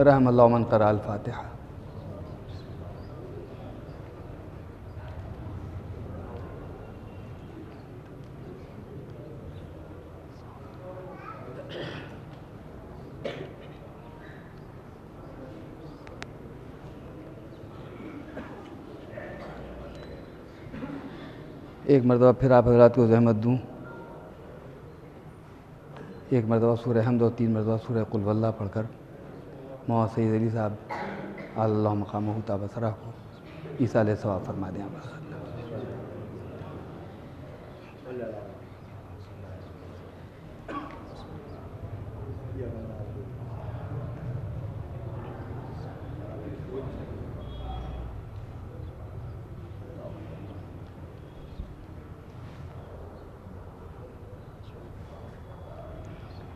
رحم اللہ من قرأ الفاتحہ۔ ایک مرتبہ پھر آپ حضرات کو زحمت دوں، ایک مرتبہ سورہ حمد اور 3 مرتبہ سورہ قل واللہ پڑھ کر مولانا سید علی صاحب اللہ مقامہ تابصرہ کو ایصال ثواب فرما دیں۔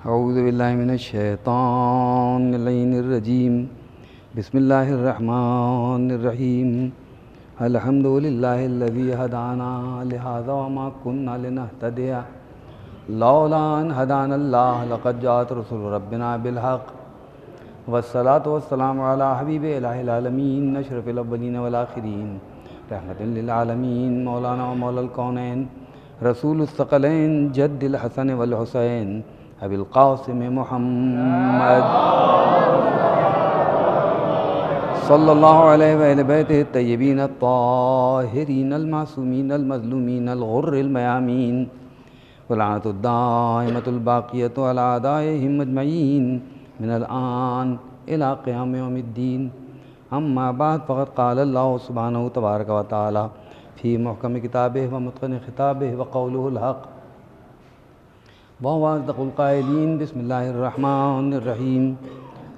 اعوذ باللہ من الشیطان اللعین الرجیم، بسم اللہ الرحمن الرحیم، الحمد للہ الذی ہدانا لہذا وما کننا لنہتدی لولا ان ہدانا اللہ لقد جاءت رسل ربنا بالحق والصلاة والسلام علی حبیب الہ العالمین اشرف الاولین والآخرین رحمت للعالمین مولانا و مولا الکونین رسول الثقلین جد الحسن والحسین ابی القاسم محمد صلی اللہ علیہ وآلہ بیتہ الطیبین الطاہرین المعصومین المظلومین الغر المیامین ولعنۃ الدائمۃ الباقیۃ علی اعدائہم اجمعین من الآن الی قیام یوم الدین، اما بعد فقد قال اللہ سبحانہ تبارک و تعالی فی محکم کتابہ و متقن خطابہ وقولہ الحق وهو أصدق القائلين بسم الله الرحمن الرحيم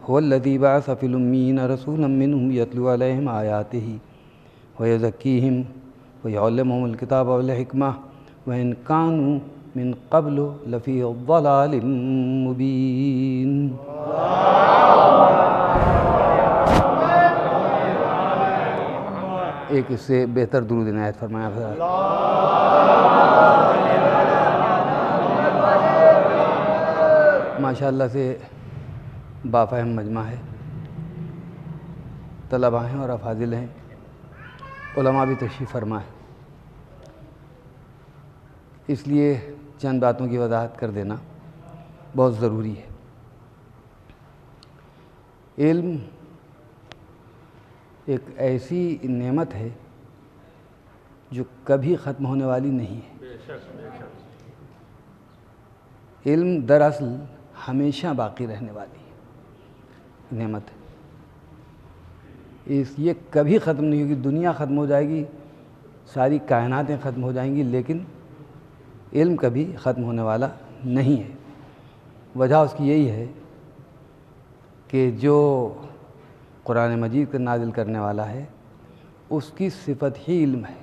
هو الذي بعث في الأميين رسولا منهم يتلو عليهم آياته ويزكيهم ويعلمهم الكتاب والحكمة وإن كانوا من قبل لفي ضلال مبين۔ ایک اس سے بہتر درود عنایت فرمایا۔ ماشاءاللہ سے بافہم مجمع ہے، طلباء ہیں اور افاضل ہیں، علماء بھی تشریف فرما ہے، اس لیے چند باتوں کی وضاحت کر دینا بہت ضروری ہے۔ علم ایک ایسی نعمت ہے جو کبھی ختم ہونے والی نہیں ہے۔ علم دراصل ہمیشہ باقی رہنے والی نعمت ہے، یہ کبھی ختم نہیں ہوگی۔ دنیا ختم ہو جائے گی، ساری کائناتیں ختم ہو جائیں گی، لیکن علم کبھی ختم ہونے والا نہیں ہے۔ وجہ اس کی یہی ہے کہ جو قرآن مجید کا نازل کرنے والا ہے اس کی صفت ہی علم ہے،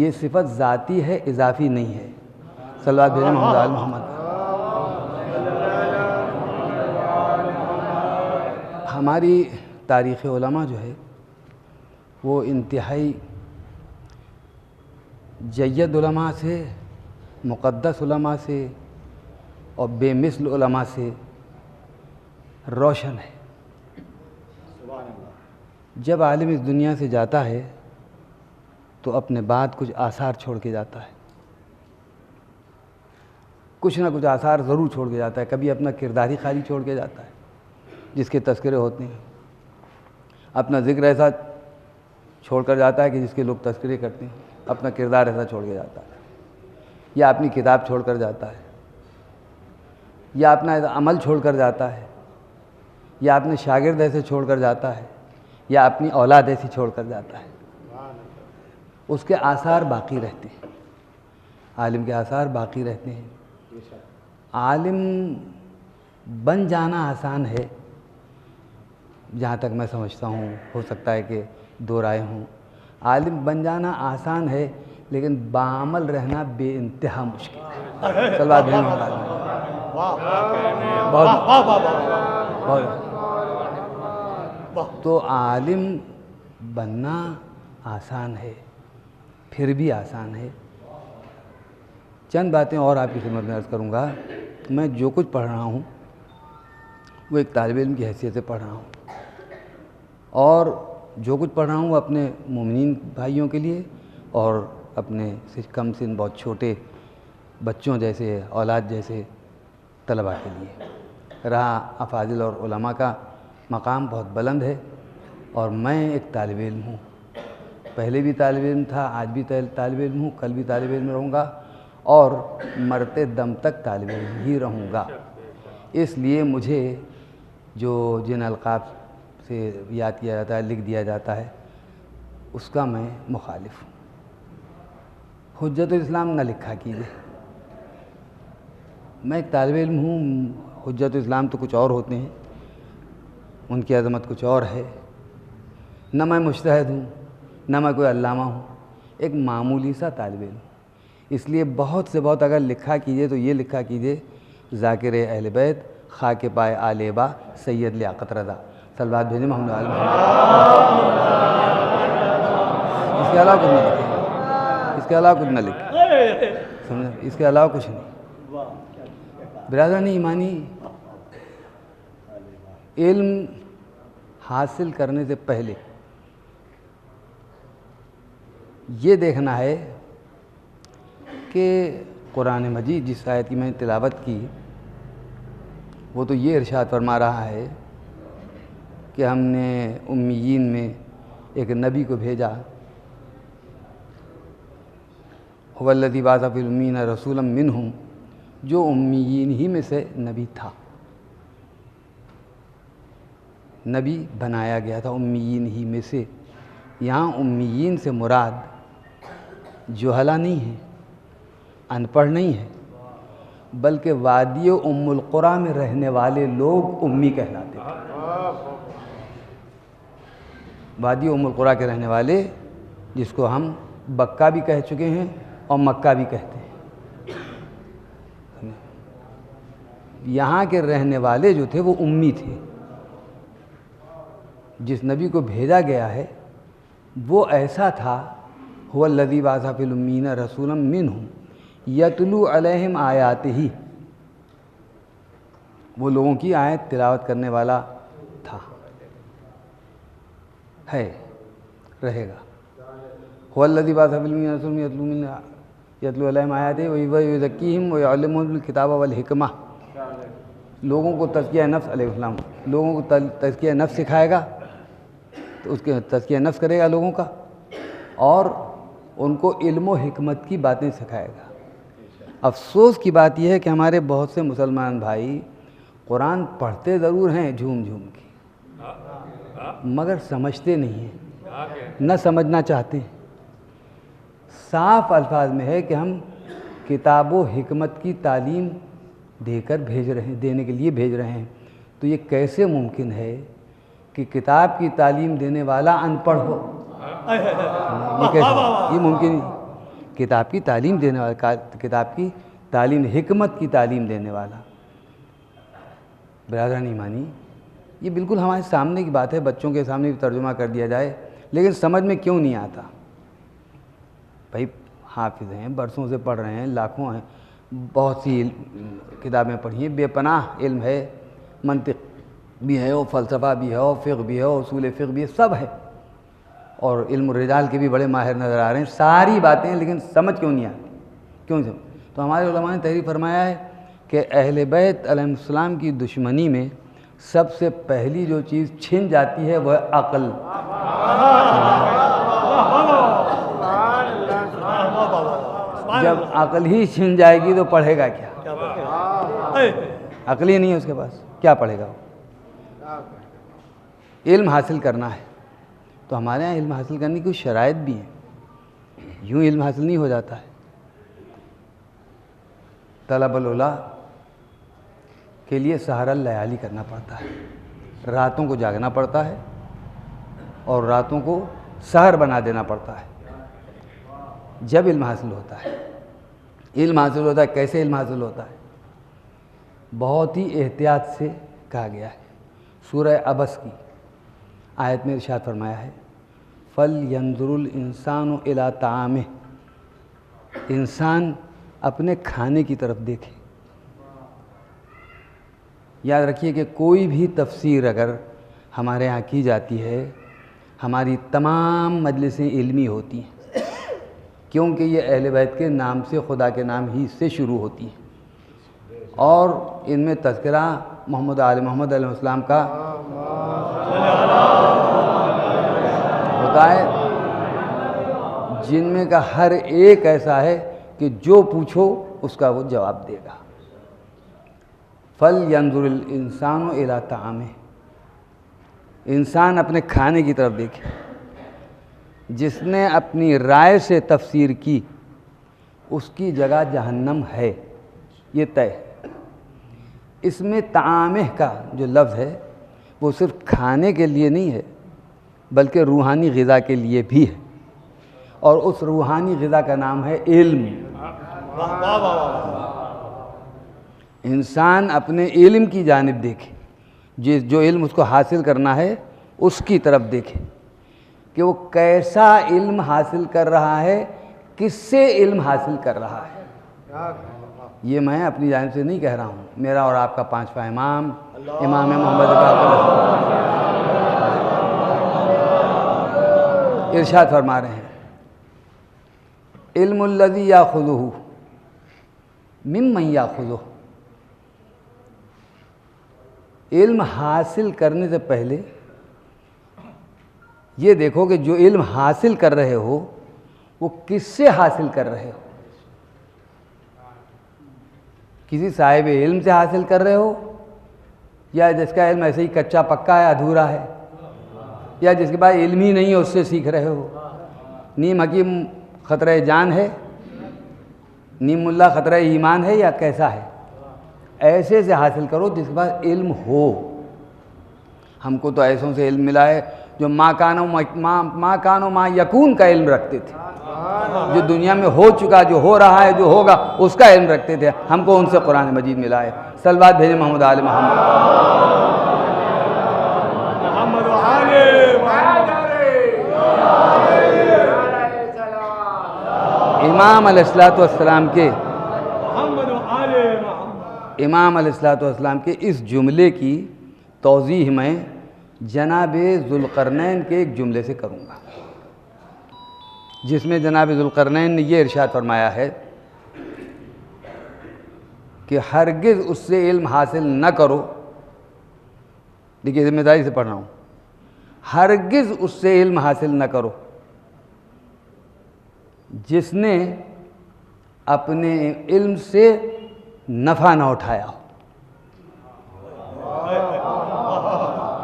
یہ صفت ذاتی ہے، اضافی نہیں ہے۔ صلوات بھیجیں محمد آل محمد۔ ہماری تاریخ علماء جو ہے وہ انتہائی جید علماء سے، مقدس علماء سے اور بے مثل علماء سے روشن ہے۔ جب عالم اس دنیا سے جاتا ہے تو اپنے بعد کچھ آثار چھوڑ کے جاتا ہے، کچھ نہ کچھ آثار ضرور چھوڑ کے جاتا ہے۔ کبھی اپنا کرداری خالی چھوڑ کے جاتا ہے جس کے تذکرے ہوتے ہیں، اپنا ذکر ایسا چھوڑ کر جاتا ہے کہ جس کے لوگ تذکرے کرتے ہیں، اپنا کردار ایسا چھوڑ کے جاتا ہے، یا اپنی کتاب چھوڑ کر جاتا ہے، یا اپنا ایسا عمل چھوڑ کر جاتا ہے، یا اپنے شاگرد ایسے چھوڑ کر جاتا ہے، یا اپنی اولاد ایسی چھوڑ کر جاتا ہے۔ اس کے آثار باقی رہتے ہیں، عالم کے آثار باقی رہتے ہیں۔ عالم بن جانا آسان ہے، جہاں تک میں سمجھتا ہوں، ہو سکتا ہے کہ دو رائے ہوں۔ عالم بن جانا آسان ہے لیکن بعمل رہنا بے انتہا مشکل ہے۔ صلوات بھیجیں محمد۔ تو عالم بننا آسان ہے، پھر بھی آسان ہے۔ چند باتیں اور آپ کی خدمت میں عرض کروں گا۔ میں جو کچھ پڑھ رہا ہوں وہ ایک طالب علم کی حیثیت سے پڑھ رہا ہوں، اور جو کچھ پڑھ رہا ہوں وہ اپنے مومنین بھائیوں کے لیے اور اپنے کم سن بہت چھوٹے بچوں جیسے اولاد جیسے طلباء کے لیے۔ رہا افاضل اور علماء کا مقام بہت بلند ہے، اور میں ایک طالب علم ہوں، پہلے بھی طالب علم تھا، آج بھی طالب علم ہوں، کل بھی طالب علم رہوں گا، اور مرتے دم تک طالب علم ہی رہوں گا۔ اس لیے مجھے جو جن القاب سے یاد کیا جاتا ہے، لکھ دیا جاتا ہے، اس کا میں مخالف ہوں۔ حجت الاسلام نہ لکھا کیجیے، میں ایک طالب علم ہوں، حجت الاسلام تو کچھ اور ہوتے ہیں، ان کی عظمت کچھ اور ہے۔ نہ میں مجتہد ہوں، نہ میں کوئی علامہ ہوں، ایک معمولی سا طالب علم ہوں۔ اس لیے بہت سے بہت اگر لکھا کیجیے تو یہ لکھا کیجیے ذاکر اہل بیت، خاک پائے آل با، سید لیاقت رضا، صلوات بھیجیں محمد آل محمد۔ اس کے علاوہ کچھ نہ لکھیں، اس کے علاوہ کچھ نہ لکھیں، سمجھا، اس کے علاوہ کچھ نہیں۔ برادران ایمانی، علم حاصل کرنے سے پہلے یہ دیکھنا ہے کہ قرآن مجید جس آیت کی میں نے تلاوت کی وہ تو یہ ارشاد فرما رہا ہے کہ ہم نے امیین میں ایک نبی کو بھیجا، هو الذی بعث فی الامیین رسولا منہم، جو امیین ہی میں سے نبی تھا، نبی بنایا گیا تھا امیین ہی میں سے۔ یہاں امیین سے مراد جہلا نہیں ہے، ان پڑھ نہیں ہے، بلکہ وادی ام القریٰ میں رہنے والے لوگ امی کہلاتے تھے۔ وادی ام القریٰ کے رہنے والے، جس کو ہم بکہ بھی کہہ چکے ہیں اور مکہ بھی کہتے ہیں، یہاں کے رہنے والے جو تھے وہ امی تھے۔ جس نبی کو بھیجا گیا ہے وہ ایسا تھا، هو الذی بعث فی الامیین رسولا منہم یتلو علیہم آیاتہ، وہ لوگوں کی آیت تلاوت کرنے والا تھا، ہے، رہے گا۔ هو الذی بعث فی الامیین رسولا یتلو علیہم آیاتہ ویزکیہم ویعلمہم الکتاب والحکمہ، لوگوں کو تزکیہ نفس، علیہ السلام، لوگوں کو تزکیہ نفس سکھائے گا، تو اس کے تزکیہ نفس کرے گا لوگوں کا، اور ان کو علم و حکمت کی باتیں سکھائے گا۔ افسوس کی بات یہ ہے کہ ہمارے بہت سے مسلمان بھائی قرآن پڑھتے ضرور ہیں جھوم جھوم کے، مگر سمجھتے نہیں ہیں، نہ سمجھنا چاہتے ہیں۔ صاف الفاظ میں ہے کہ ہم کتاب و حکمت کی تعلیم دے کر بھیج رہے ہیں، دینے کے لیے بھیج رہے ہیں، تو یہ کیسے ممکن ہے کہ کتاب کی تعلیم دینے والا ان پڑھ ہو؟ یہ کیسے؟ یہ ممکن نہیں۔ کتاب کی تعلیم دینے والا، کتاب کی تعلیم، حکمت کی تعلیم دینے والا، برادران ایمانی، یہ بالکل ہمارے سامنے کی بات ہے، بچوں کے سامنے بھی ترجمہ کر دیا جائے، لیکن سمجھ میں کیوں نہیں آتا؟ بھائی حافظ ہیں، برسوں سے پڑھ رہے ہیں، لاکھوں ہیں، بہت سی کتابیں پڑھی ہیں، بے پناہ علم ہے، منطق بھی ہے، اور فلسفہ بھی ہے، اور فقہ بھی ہے، اور اصول فقہ بھی ہے، سب ہے، اور علم الرجال کے بھی بڑے ماہر نظر آ رہے ہیں، ساری باتیں، لیکن سمجھ کیوں نہیں آتی؟ کیوں نہیں سمجھ؟ تو ہمارے علماء نے تحریر فرمایا ہے کہ اہل بیت علیہ السلام کی دشمنی میں سب سے پہلی جو چیز چھن جاتی ہے وہ ہے عقل۔ جب عقل ہی چھن جائے گی تو پڑھے گا کیا؟ عقل ہی نہیں ہے اس کے پاس، کیا پڑھے گا وہ؟ علم حاصل کرنا ہے تو ہمارے یہاں علم حاصل کرنے کی کچھ شرائط بھی ہیں، یوں علم حاصل نہیں ہو جاتا ہے۔ طلب العلا کے لیے سحر اللیالی کرنا پڑتا ہے، راتوں کو جاگنا پڑتا ہے اور راتوں کو سحر بنا دینا پڑتا ہے، جب علم حاصل ہوتا ہے۔ علم حاصل ہوتا ہے، کیسے علم حاصل ہوتا ہے؟ بہت ہی احتیاط سے کہا گیا ہے۔ سورہ عبس کی آیت میں ارشاد فرمایا ہے، فَلْيَنظُرُ الْإِنسَانُ إِلَىٰ طَعَامِهِ، انسان اپنے کھانے کی طرف دیکھے، یاد رکھیے کہ کوئی بھی تفسیر اگر ہمارے ہاں کی جاتی ہے، ہماری تمام مجلسیں علمی ہوتی ہیں، کیونکہ یہ اہل بیت کے نام سے، خدا کے نام ہی سے شروع ہوتی ہیں، اور ان میں تذکرہ محمد آل محمد علیہ السلام کا ہوتا ہے، جن میں کا ہر ایک ایسا ہے کہ جو پوچھو اس کا وہ جواب دے گا۔ فَلْيَنْظُرِ الْإِنسَانُ إِلَىٰ طَعَامِهِ، انسان اپنے کھانے کی طرف دیکھے۔ جس نے اپنی رائے سے تفسیر کی اس کی جگہ جہنم ہے، یہ طے ہے۔ اس میں طعامہ کا جو لفظ ہے وہ صرف کھانے کے لیے نہیں ہے بلکہ روحانی غذا کے لیے بھی ہے، اور اس روحانی غذا کا نام ہے علم۔ انسان اپنے علم کی جانب دیکھے، جو علم اس کو حاصل کرنا ہے اس کی طرف دیکھے کہ وہ کیسا علم حاصل کر رہا ہے، کس سے علم حاصل کر رہا ہے۔ یہ میں اپنی جانب سے نہیں کہہ رہا ہوں، میرا اور آپ کا پانچواں امام محمد ارشاد فرما رہے ہیں، علم الذی یاخذہ ممن یاخذہ۔ علم حاصل کرنے سے پہلے یہ دیکھو کہ جو علم حاصل کر رہے ہو وہ کس سے حاصل کر رہے ہو۔ کسی صاحب علم سے حاصل کر رہے ہو، یا جس کا علم ایسے ہی کچا پکا ہے، ادھورا ہے، یا جس کے پاس علم ہی نہیں ہے اس سے سیکھ رہے ہو۔ نیم حکیم خطرہ جان ہے، نیم ملا خطرہ ایمان ہے، یا کیسا ہے؟ ایسے سے حاصل کرو جس کے پاس علم ہو۔ ہم کو تو ایسوں سے علم ملا ہے جو ما کان و ما یکون کا علم رکھتے تھے، جو دنیا میں ہو چکا، جو ہو رہا ہے، جو ہوگا اس کا علم رکھتے تھے۔ ہم کو ان سے قرآن مجید ملا ہے۔ صلوات بھیجیں محمد آل محمد۔ امام علیہ السلام کے اس جملے کی توضیح میں جناب ذوالقرنین کے ایک جملے سے کروں گا، جس میں جناب ذوالقرنین نے یہ ارشاد فرمایا ہے کہ ہرگز اس سے علم حاصل نہ کرو۔ دیکھیے ذمہ داری سے پڑھ رہا ہوں، ہرگز اس سے علم حاصل نہ کرو جس نے اپنے علم سے نفع نہ اٹھایا ہو۔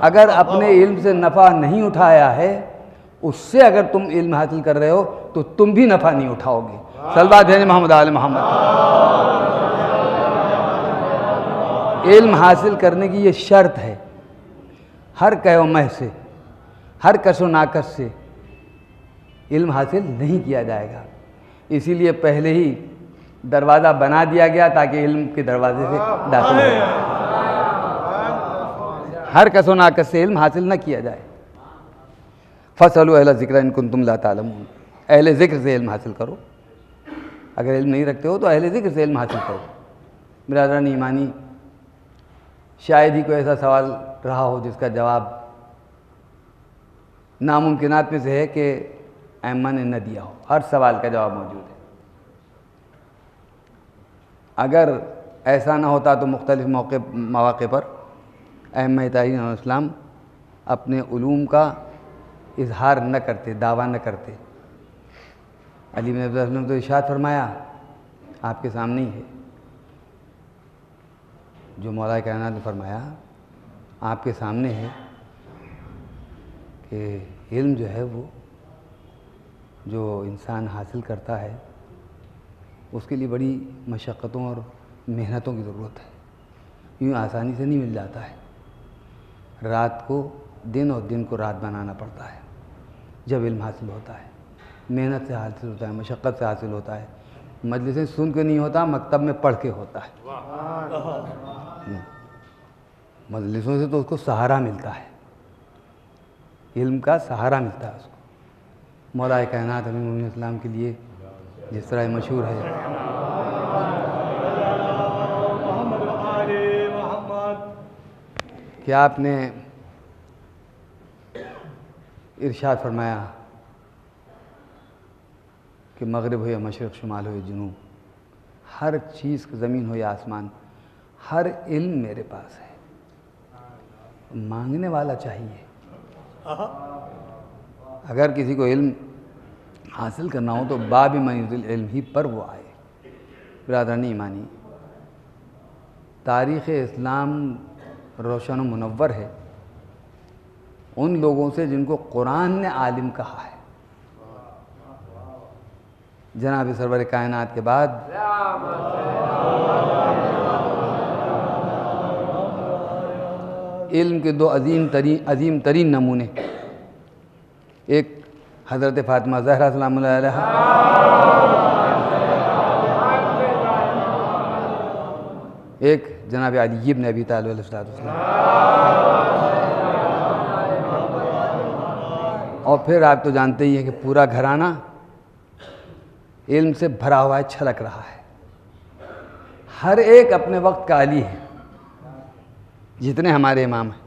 اگر اپنے علم سے نفع نہیں اٹھایا ہے، اس سے اگر تم علم حاصل کر رہے ہو تو تم بھی نفع نہیں اٹھاؤ گے۔ صلوات بھیجیں محمد آل محمد۔ علم حاصل کرنے کی یہ شرط ہے، ہر کہ و مہ سے، ہر کس و ناکس سے علم حاصل نہیں کیا جائے گا۔ اسی لیے پہلے ہی دروازہ بنا دیا گیا تاکہ علم کے دروازے سے داخل ہو جائے، ہر کس و ناکس سے علم حاصل نہ کیا جائے۔ فَاسْأَلُوا أَهْلَ الذِّكْرِ إِن كُنتُمْ لَا تَعْلَمُونَ، اہل ذکر سے علم حاصل کرو۔ اگر علم نہیں رکھتے ہو تو اہل ذکر سے علم حاصل کرو۔ برادران ایمانی، شاید ہی کوئی ایسا سوال رہا ہو جس کا جواب ناممکنات میں سے ہے کہ ائمہ نے نہ دیا ہو۔ ہر سوال کا جواب موجود ہے۔ اگر ایسا نہ ہوتا تو مختلف مواقع پر ائمہ تابعین علیہ السلام اپنے علوم کا اظہار نہ کرتے، دعویٰ نہ کرتے۔ علی بن ابی طالب نے تو ارشاد فرمایا، آپ کے سامنے ہی ہے، جو مولا کائنات نے فرمایا آپ کے سامنے ہے کہ علم جو ہے وہ جو انسان حاصل کرتا ہے اس کے لیے بڑی مشقتوں اور محنتوں کی ضرورت ہے، یوں آسانی سے نہیں مل جاتا ہے۔ رات کو دن اور دن کو رات بنانا پڑتا ہے جب علم حاصل ہوتا ہے، محنت سے حاصل ہوتا ہے، مشقت سے حاصل ہوتا ہے، مجلسیں سن کے نہیں ہوتا، مکتب میں پڑھ کے ہوتا ہے۔ مجلسوں سے تو اس کو سہارا ملتا ہے، علم کا سہارا ملتا ہے اس کو۔ مولا کائنات امیر المومنین اسلام کے لیے جس طرح مشہور ہے کہ آپ نے ارشاد فرمایا کہ مغرب ہو یا مشرق، شمال ہو یا جنوب، ہر چیز، زمین ہو یا آسمان، ہر علم میرے پاس ہے، مانگنے والا چاہیے۔ اگر کسی کو علم حاصل کرنا ہو تو باب منیز العلم ہی پر وہ آئے۔ برادران ایمانی، تاریخ اسلام روشن و منور ہے ان لوگوں سے جن کو قرآن نے عالم کہا ہے۔ جناب سرور کائنات کے بعد علم کے دو عظیم ترین نمونے، ایک حضرت فاطمہ زہرا سلام اللہ علیہا، ایک جناب علی بن ابی طالب علیہ السلام، اور پھر آپ تو جانتے ہی ہیں کہ پورا گھرانہ علم سے بھرا ہوا ہے، چھلک رہا ہے۔ ہر ایک اپنے وقت کا علی ہے، جتنے ہمارے امام ہیں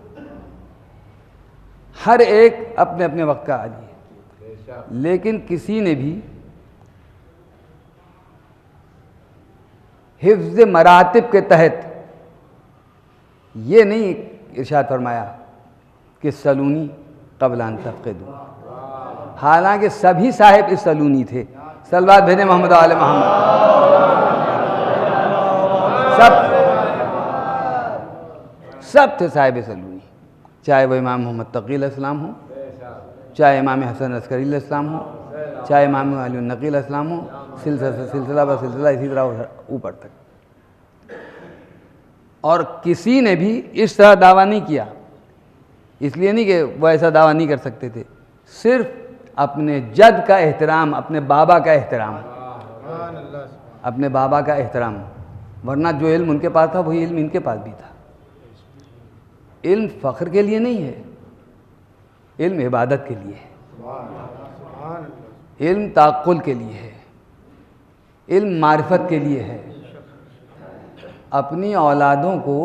ہر ایک اپنے اپنے وقت کا علی ہے، لیکن کسی نے بھی حفظ مراتب کے تحت یہ نہیں ارشاد فرمایا کہ سلونی قبل ان تفقدوا، حالانکہ سبھی صاحب اس سلونی تھے۔ صلوات بھیجیں محمد و آل محمد، سب تھے صاحب سلونی، چاہے وہ امام محمد تقی علیہ السلام ہوں، چاہے امام حسن عسکری علیہ السلام ہوں، چاہے امام علی النقی علیہ السلام ہوں، سلسلہ بہ سلسلہ اسی طرح اوپر تک۔ اور کسی نے بھی اس طرح دعویٰ نہیں کیا، اس لیے نہیں کہ وہ ایسا دعویٰ نہیں کر سکتے تھے، صرف اپنے جد کا احترام، اپنے بابا کا احترام، اپنے بابا کا احترام، ورنہ جو علم ان کے پاس تھا وہی علم ان کے پاس بھی تھا۔ علم فخر کے لیے نہیں ہے، علم عبادت کے لیے ہے، علم تعقل کے لیے ہے، علم معرفت کے لیے ہے۔ اپنی اولادوں کو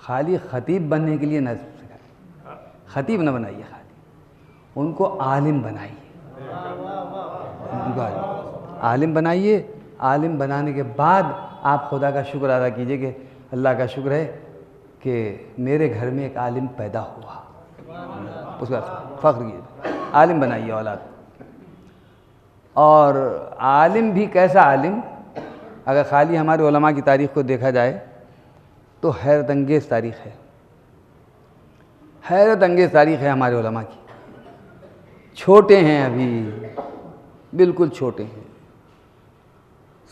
خالی خطیب بننے کے لیے نہ سکھائیں، خطیب نہ بنائیے، خالی ان کو عالم بنائیے، ان کو عالم بنائیے۔ عالم بنانے کے بعد آپ خدا کا شکر ادا کیجئے کہ اللہ کا شکر ہے کہ میرے گھر میں ایک عالم پیدا ہوا، اس کا فخر کیجئے، عالم بنائیے اولاد۔ اور عالم بھی کیسا عالم؟ اگر خالی ہمارے علماء کی تاریخ کو دیکھا جائے تو حیرت انگیز تاریخ ہے، حیرت انگیز تاریخ ہے ہمارے علماء کی۔ چھوٹے ہیں ابھی، بالکل چھوٹے ہیں،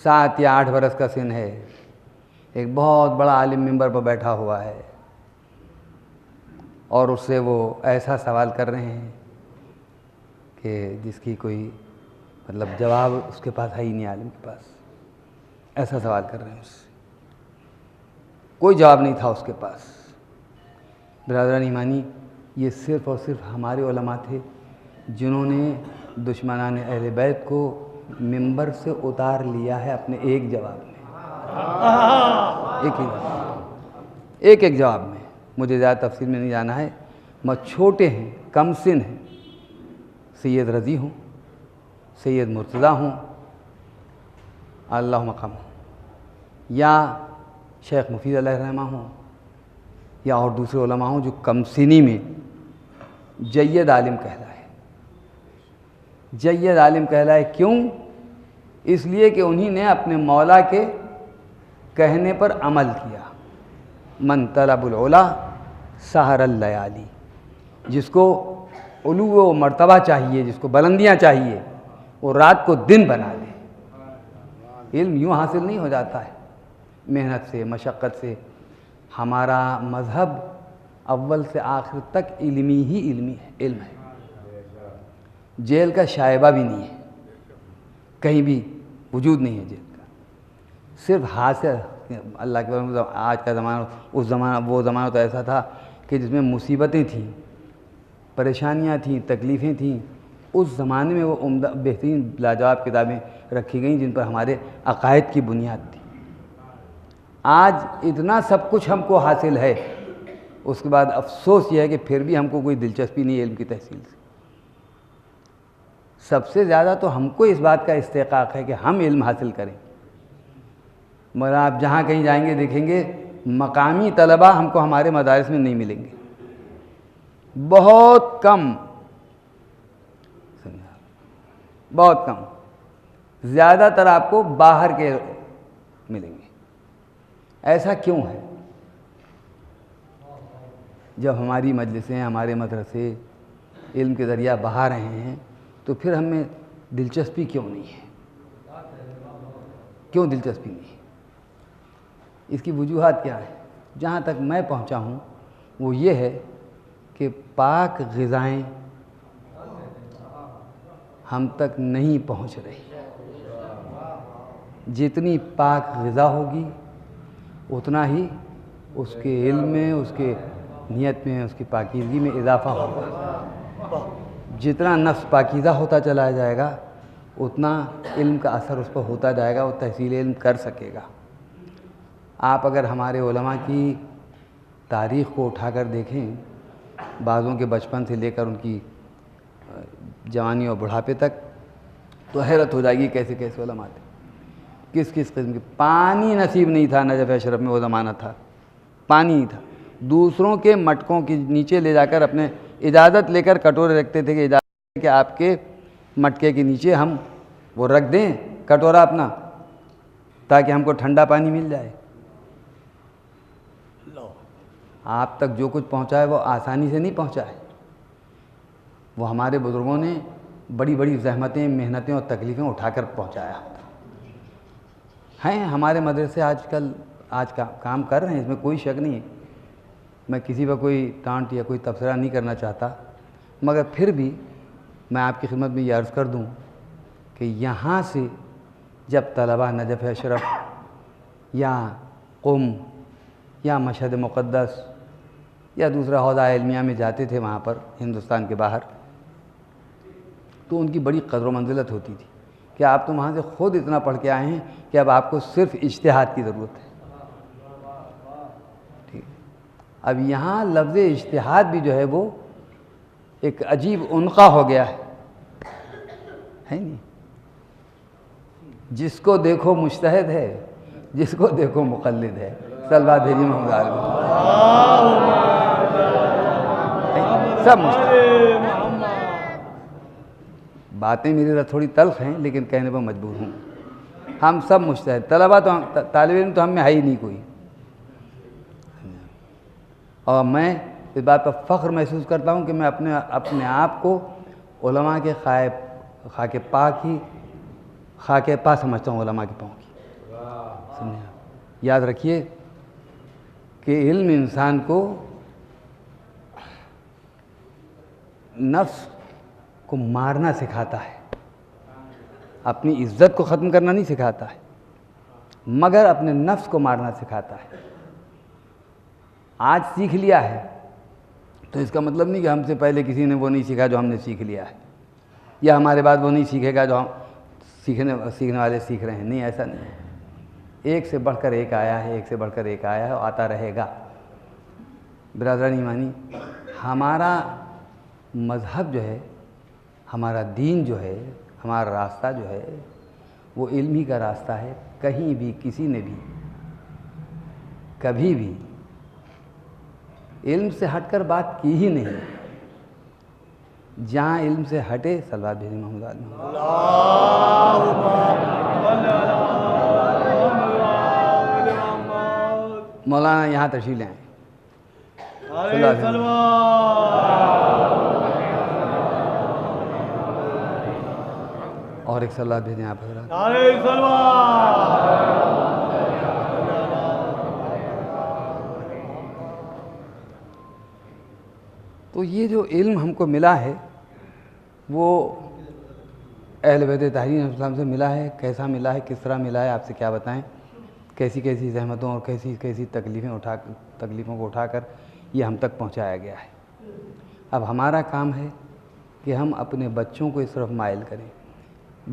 7 یا 8 برس کا سن ہے، ایک بہت بڑا عالم منبر پر بیٹھا ہوا ہے اور اس سے وہ ایسا سوال کر رہے ہیں کہ جس کی کوئی مطلب جواب اس کے پاس ہے ہی نہیں، عالم کے پاس ایسا سوال کر رہے ہیں، اس سے کوئی جواب نہیں تھا اس کے پاس۔ برادران ایمانی، یہ صرف اور صرف ہمارے علماء تھے جنہوں نے دشمنان اہل بیت کو منبر سے اتار لیا ہے اپنے ایک جواب میں، ایک جواب میں۔ مجھے زیادہ تفصیل میں نہیں جانا ہے، چھوٹے ہیں، کم سن ہیں، سید رضی ہوں، سید مرتضیٰ ہوں، اللہ مقام ہوں، یا شیخ مفید علیہ الرحمہ ہوں، یا اور دوسرے علماء ہوں جو کم سنی میں جید عالم کہلائے۔ جید عالم کہلائے کیوں؟ اس لیے کہ انہی نے اپنے مولا کے کہنے پر عمل کیا، من طلب العلا سحر اللیالی، جس کو علو و مرتبہ چاہیے، جس کو بلندیاں چاہیے، وہ رات کو دن بنا لے۔ علم یوں حاصل نہیں ہو جاتا ہے، محنت سے، مشقت سے۔ ہمارا مذہب اول سے آخر تک علمی ہی علم ہے، جیل کا شائبہ بھی نہیں ہے، کہیں بھی وجود نہیں ہے جیل کا، صرف حاصل اللہ کے۔ آج کا زمانہ، اس زمانہ، وہ زمانہ تو ایسا تھا کہ جس میں مصیبتیں تھیں، پریشانیاں تھیں، تکلیفیں تھیں، اس زمانے میں وہ عمدہ بہترین لاجواب کتابیں رکھی گئیں جن پر ہمارے عقائد کی بنیاد تھی۔ آج اتنا سب کچھ ہم کو حاصل ہے اس کے بعد افسوس یہ ہے کہ پھر بھی ہم کو کوئی دلچسپی نہیں ہے علم کی تحصیل سے۔ سب سے زیادہ تو ہم کو اس بات کا استحقاق ہے کہ ہم علم حاصل کریں، مگر آپ جہاں کہیں جائیں گے دیکھیں گے مقامی طلباء ہم کو ہمارے مدارس میں نہیں ملیں گے، بہت کم، بہت کم، زیادہ تر آپ کو باہر کے ملیں گے۔ ایسا کیوں ہے؟ جب ہماری مجلسیں، ہمارے مدرسے علم کے ذریعہ بہا رہے ہیں تو پھر ہمیں دلچسپی کیوں نہیں ہے؟ کیوں دلچسپی نہیں ہے؟ اس کی وجوہات کیا ہیں؟ جہاں تک میں پہنچا ہوں وہ یہ ہے کہ پاک غذائیں ہم تک نہیں پہنچ رہی۔ جتنی پاک غذا ہوگی اتنا ہی اس کے علم میں، اس کے نیت میں، اس کی پاکیزگی میں اضافہ ہوگا۔ جتنا نفس پاکیزہ ہوتا چلا جائے گا اتنا علم کا اثر اس پر ہوتا جائے گا، وہ تحصیل علم کر سکے گا۔ آپ اگر ہمارے علماء کی تاریخ کو اٹھا کر دیکھیں، بعضوں کے بچپن سے لے کر ان کی جوانی اور بڑھاپے تک، تو حیرت ہو جائے گی کیسے کیسے علماء تھے، کس کس قسم کے۔ پانی نصیب نہیں تھا نجف اشرف میں، وہ زمانہ تھا پانی نہیں تھا، دوسروں کے مٹکوں کے نیچے لے جا کر اپنے اجازت لے کر کٹورے رکھتے تھے کہ اجازت کہ آپ کے مٹکے کے نیچے ہم وہ رکھ دیں کٹورا اپنا تاکہ ہم کو ٹھنڈا پانی مل جائے۔ آپ تک جو کچھ پہنچا ہے وہ آسانی سے نہیں پہنچا ہے، وہ ہمارے بزرگوں نے بڑی بڑی زحمتیں، محنتیں اور تکلیفیں اٹھا کر پہنچایا ہیں۔ ہمارے مدرسے آج کام کر رہے ہیں، اس میں کوئی شک نہیں ہے، میں کسی پر کوئی ٹانٹ یا کوئی تبصرہ نہیں کرنا چاہتا، مگر پھر بھی میں آپ کی خدمت میں یہ عرض کر دوں کہ یہاں سے جب طلباء نجف اشرف یا قم یا مشہد مقدس یا دوسرا حوزہ علمیہ میں جاتے تھے وہاں پر ہندوستان کے باہر، تو ان کی بڑی قدر و منزلت ہوتی تھی کہ آپ تو وہاں سے خود اتنا پڑھ کے آئے ہیں کہ اب آپ کو صرف اجتہاد کی ضرورت ہے۔ ٹھیک، اب یہاں لفظ اجتہاد بھی جو ہے وہ ایک عجیب عنقہ ہو گیا ہے نہیں؟ جس کو دیکھو مجتہد ہے، جس کو دیکھو مقلد ہے۔ صلوات بھیجیے محمد عالم، سب مجتہد۔ باتیں میری تھوڑی تلخ ہیں لیکن کہنے پر مجبور ہوں، ہم سب مجتہد طلباء، تو طالب علم تو ہم میں ہے ہی نہیں کوئی۔ اور میں اس بات پر فخر محسوس کرتا ہوں کہ میں اپنے آپ کو علماء کے خاک پاک ہی خاک پا سمجھتا ہوں، علماء کے پاؤں کی۔ یاد رکھیے کہ علم انسان کو نفس کو مارنا سکھاتا ہے، اپنی عزت کو ختم کرنا نہیں سکھاتا ہے، مگر اپنے نفس کو مارنا سکھاتا ہے۔ آج سیکھ لیا ہے تو اس کا مطلب نہیں کہ ہم سے پہلے کسی نے وہ نہیں سیکھا جو ہم نے سیکھ لیا ہے، یا ہمارے بعد وہ نہیں سیکھے گا جو ہم سیکھنے والے سیکھ رہے ہیں۔ نہیں، ایسا نہیں ہے، ایک سے بڑھ کر ایک آیا ہے، ایک سے بڑھ کر ایک آیا ہے اور آتا رہے گا۔ برادران ایمانی، ہمارا مذہب جو ہے، ہمارا دین جو ہے، ہمارا راستہ جو ہے وہ علم ہی کا راستہ ہے۔ کہیں بھی کسی نے بھی کبھی بھی علم سے ہٹ کر بات کی ہی نہیں۔ جہاں علم سے ہٹے، صلوات بھیجیں محمد عالم، مولانا یہاں تشریف لے آئیں، اور ایک صلوات بھیجیں آپ حضرات۔ تو یہ جو علم ہم کو ملا ہے وہ اہل بیت طاہرین علیہ السلام سے ملا ہے۔ کیسا ملا ہے، کس طرح ملا ہے، آپ سے کیا بتائیں۔ کیسی کیسی زحمتوں اور کیسی کیسی تکلیفوں کو اٹھا کر یہ ہم تک پہنچایا گیا ہے۔ اب ہمارا کام ہے کہ ہم اپنے بچوں کو اس طرف مائل کریں۔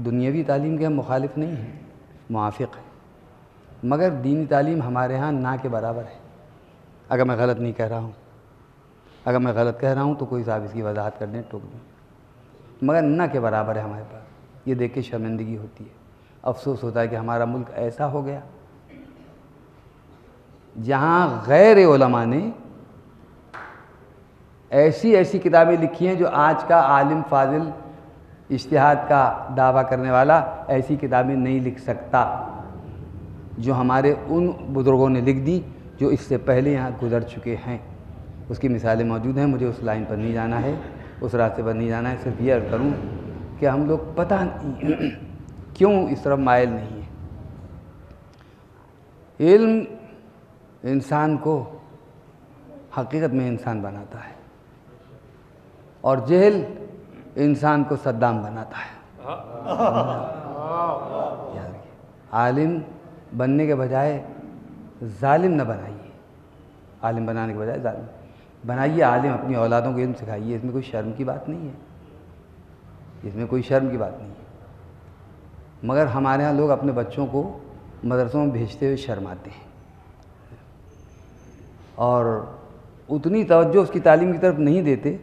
دنیاوی تعلیم کے ہم مخالف نہیں ہیں، موافق ہیں، مگر دینی تعلیم ہمارے ہاں نہ کے برابر ہے، اگر میں غلط نہیں کہہ رہا ہوں۔ اگر میں غلط کہہ رہا ہوں تو کوئی صاحب اس کی وضاحت کر دیں، ٹوک دیں، مگر نہ کے برابر ہے ہمارے پاس. یہ دیکھ کے شرمندگی ہوتی ہے، افسوس ہوتا ہے کہ ہمارا ملک ایسا ہو گیا جہاں غیر علماء نے ایسی ایسی کتابیں لکھی ہیں جو آج کا عالم فاضل اجتہاد کا دعویٰ کرنے والا ایسی کتابیں نہیں لکھ سکتا، جو ہمارے ان بزرگوں نے لکھ دی جو اس سے پہلے یہاں گزر چکے ہیں. اس کی مثالیں موجود ہیں. مجھے اس لائن پر نہیں جانا ہے، اس راستے پر نہیں جانا ہے. صرف یہ عرض کروں کہ ہم لوگ پتہ نہیں کیوں اس طرف مائل نہیں ہیں. علم انسان کو حقیقت میں انسان بناتا ہے اور جہل انسان کو صدام بناتا ہے. عالم بننے کے بجائے ظالم نہ بنائیے، عالم بنانے کے بجائے ظالم بنائیے. عالم اپنی اولادوں کو علم سکھائیے، اس میں کوئی شرم کی بات نہیں ہے، اس میں کوئی شرم کی بات نہیں ہے. مگر ہمارے ہاں لوگ اپنے بچوں کو مدرسوں میں بھیجتے ہوئے شرماتے ہیں اور اتنی توجہ اس کی تعلیم کی طرف نہیں دیتے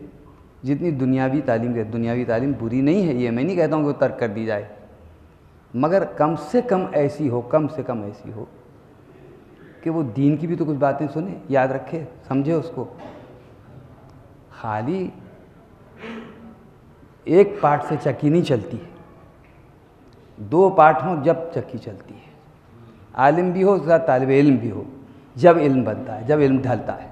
جتنی دنیاوی تعلیم کے. دنیاوی تعلیم بری نہیں ہے، یہ میں نہیں کہتا ہوں کہ وہ ترک کر دی جائے، مگر کم سے کم ایسی ہو، کم سے کم ایسی ہو کہ وہ دین کی بھی تو کچھ باتیں سنے، یاد رکھے، سمجھے اس کو. خالی ایک پارٹ سے چکی نہیں چلتی ہے، دو پارٹ ہوں جب چکی چلتی ہے. عالم بھی ہو اس کے ساتھ طالب علم بھی ہو، جب علم بنتا ہے، جب علم ڈھلتا ہے.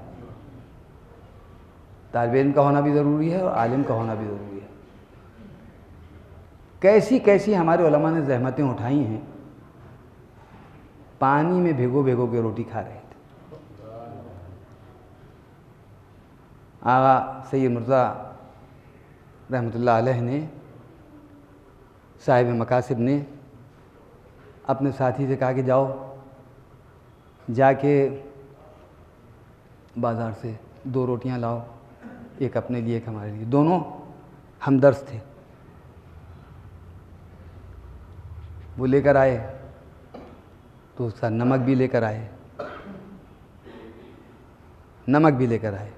طالب علم کا ہونا بھی ضروری ہے اور عالم کا ہونا بھی ضروری ہے. کیسی کیسی ہمارے علماء نے زحمتیں اٹھائی ہیں، پانی میں بھگو بھگو کے روٹی کھا رہے تھے. آغا سید مرزا رحمۃ اللہ علیہ نے، صاحب مقاصد نے اپنے ساتھی سے کہا کہ جاؤ جا کے بازار سے 2 روٹیاں لاؤ، ایک اپنے لیے ایک ہمارے لیے. دونوں ہمدرد تھے. وہ لے کر آئے تو اس کا نمک بھی لے کر آئے، نمک بھی لے کر آئے.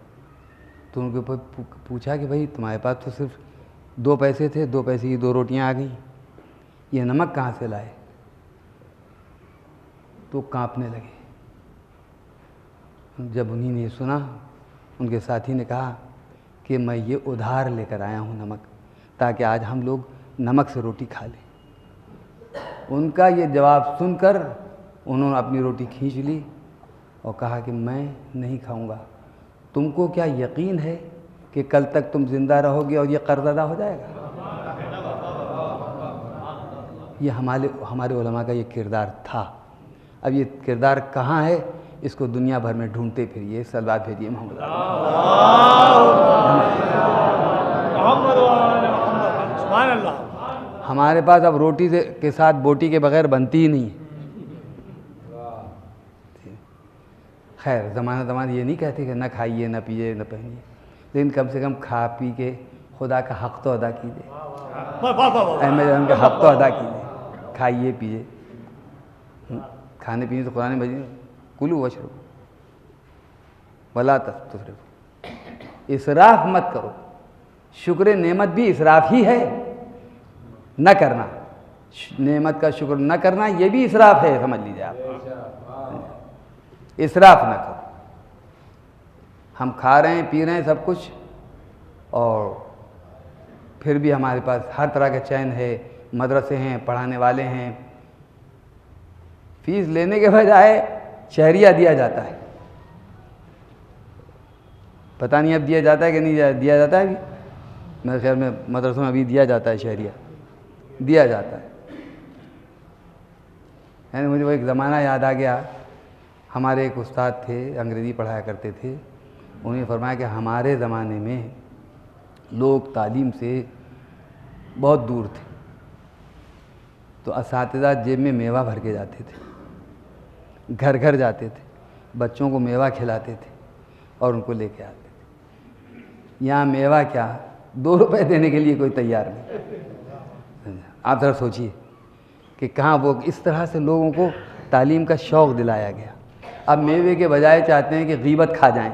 تو ان کو پوچھا کہ بھائی تمہارے پاس تو صرف 2 پیسے تھے، 2 پیسے کی 2 روٹیاں آ گئیں، یہ نمک کہاں سے لائے؟ تو کانپنے لگے. جب انہیں نے سنا، ان کے ساتھی نے کہا کہ میں یہ ادھار لے کر آیا ہوں نمک، تاکہ آج ہم لوگ نمک سے روٹی کھا لیں. ان کا یہ جواب سن کر انہوں نے اپنی روٹی کھینچ لی اور کہا کہ میں نہیں کھاؤں گا. تم کو کیا یقین ہے کہ کل تک تم زندہ رہو گے اور یہ قرض ادا ہو جائے گا؟ یہ ہمارے علماء کا یہ کردار تھا. اب یہ کردار کہاں ہے؟ اس کو دنیا بھر میں ڈھونڈتے پھریے. سلوات بھیجیے محمد. ہمارے پاس اب روٹی کے ساتھ بوٹی کے بغیر بنتی ہی نہیں ہے. خیر زمانہ یہ نہیں کہتے کہ نہ کھائیے نہ پیئے نہ پہنیے، لیکن کم سے کم کھا پی کے خدا کا حق تو ادا کیجیے، احمد کا حق تو ادا کیجیے. کھائیے پیئے، کھانے پینے تو قرآن مجید کلو واشربو ولا تسرفوا، اسراف مت کرو. شکر نعمت بھی اسراف ہی ہے، نہ کرنا، نعمت کا شکر نہ کرنا یہ بھی اسراف ہے، سمجھ لیجیے آپ. اسراف نہ کرو. ہم کھا رہے ہیں پی رہے ہیں سب کچھ، اور پھر بھی ہمارے پاس ہر طرح کا چین ہے، مدرسے ہیں، پڑھانے والے ہیں. فیس لینے کے بجائے شہریہ دیا جاتا ہے. پتہ نہیں اب دیا جاتا ہے کہ نہیں دیا جاتا ہے. ابھی میرے خیال میں مدرسوں میں ابھی دیا جاتا ہے، شہریہ دیا جاتا ہے. یعنی مجھے وہ ایک زمانہ یاد آ گیا. ہمارے ایک استاد تھے، انگریزی پڑھایا کرتے تھے. انہوں نے فرمایا کہ ہمارے زمانے میں لوگ تعلیم سے بہت دور تھے، تو اساتذہ جیب میں میوہ بھر کے جاتے تھے، گھر گھر جاتے تھے، بچوں کو میوہ کھلاتے تھے اور ان کو لے کے آتے تھے. یہاں میوہ کیا 2 روپے دینے کے لیے کوئی تیار نہیں. آپ ذرا سوچیے کہ کہاں وہ اس طرح سے لوگوں کو تعلیم کا شوق دلایا گیا. اب میوے کے بجائے چاہتے ہیں کہ غیبت کھا جائیں.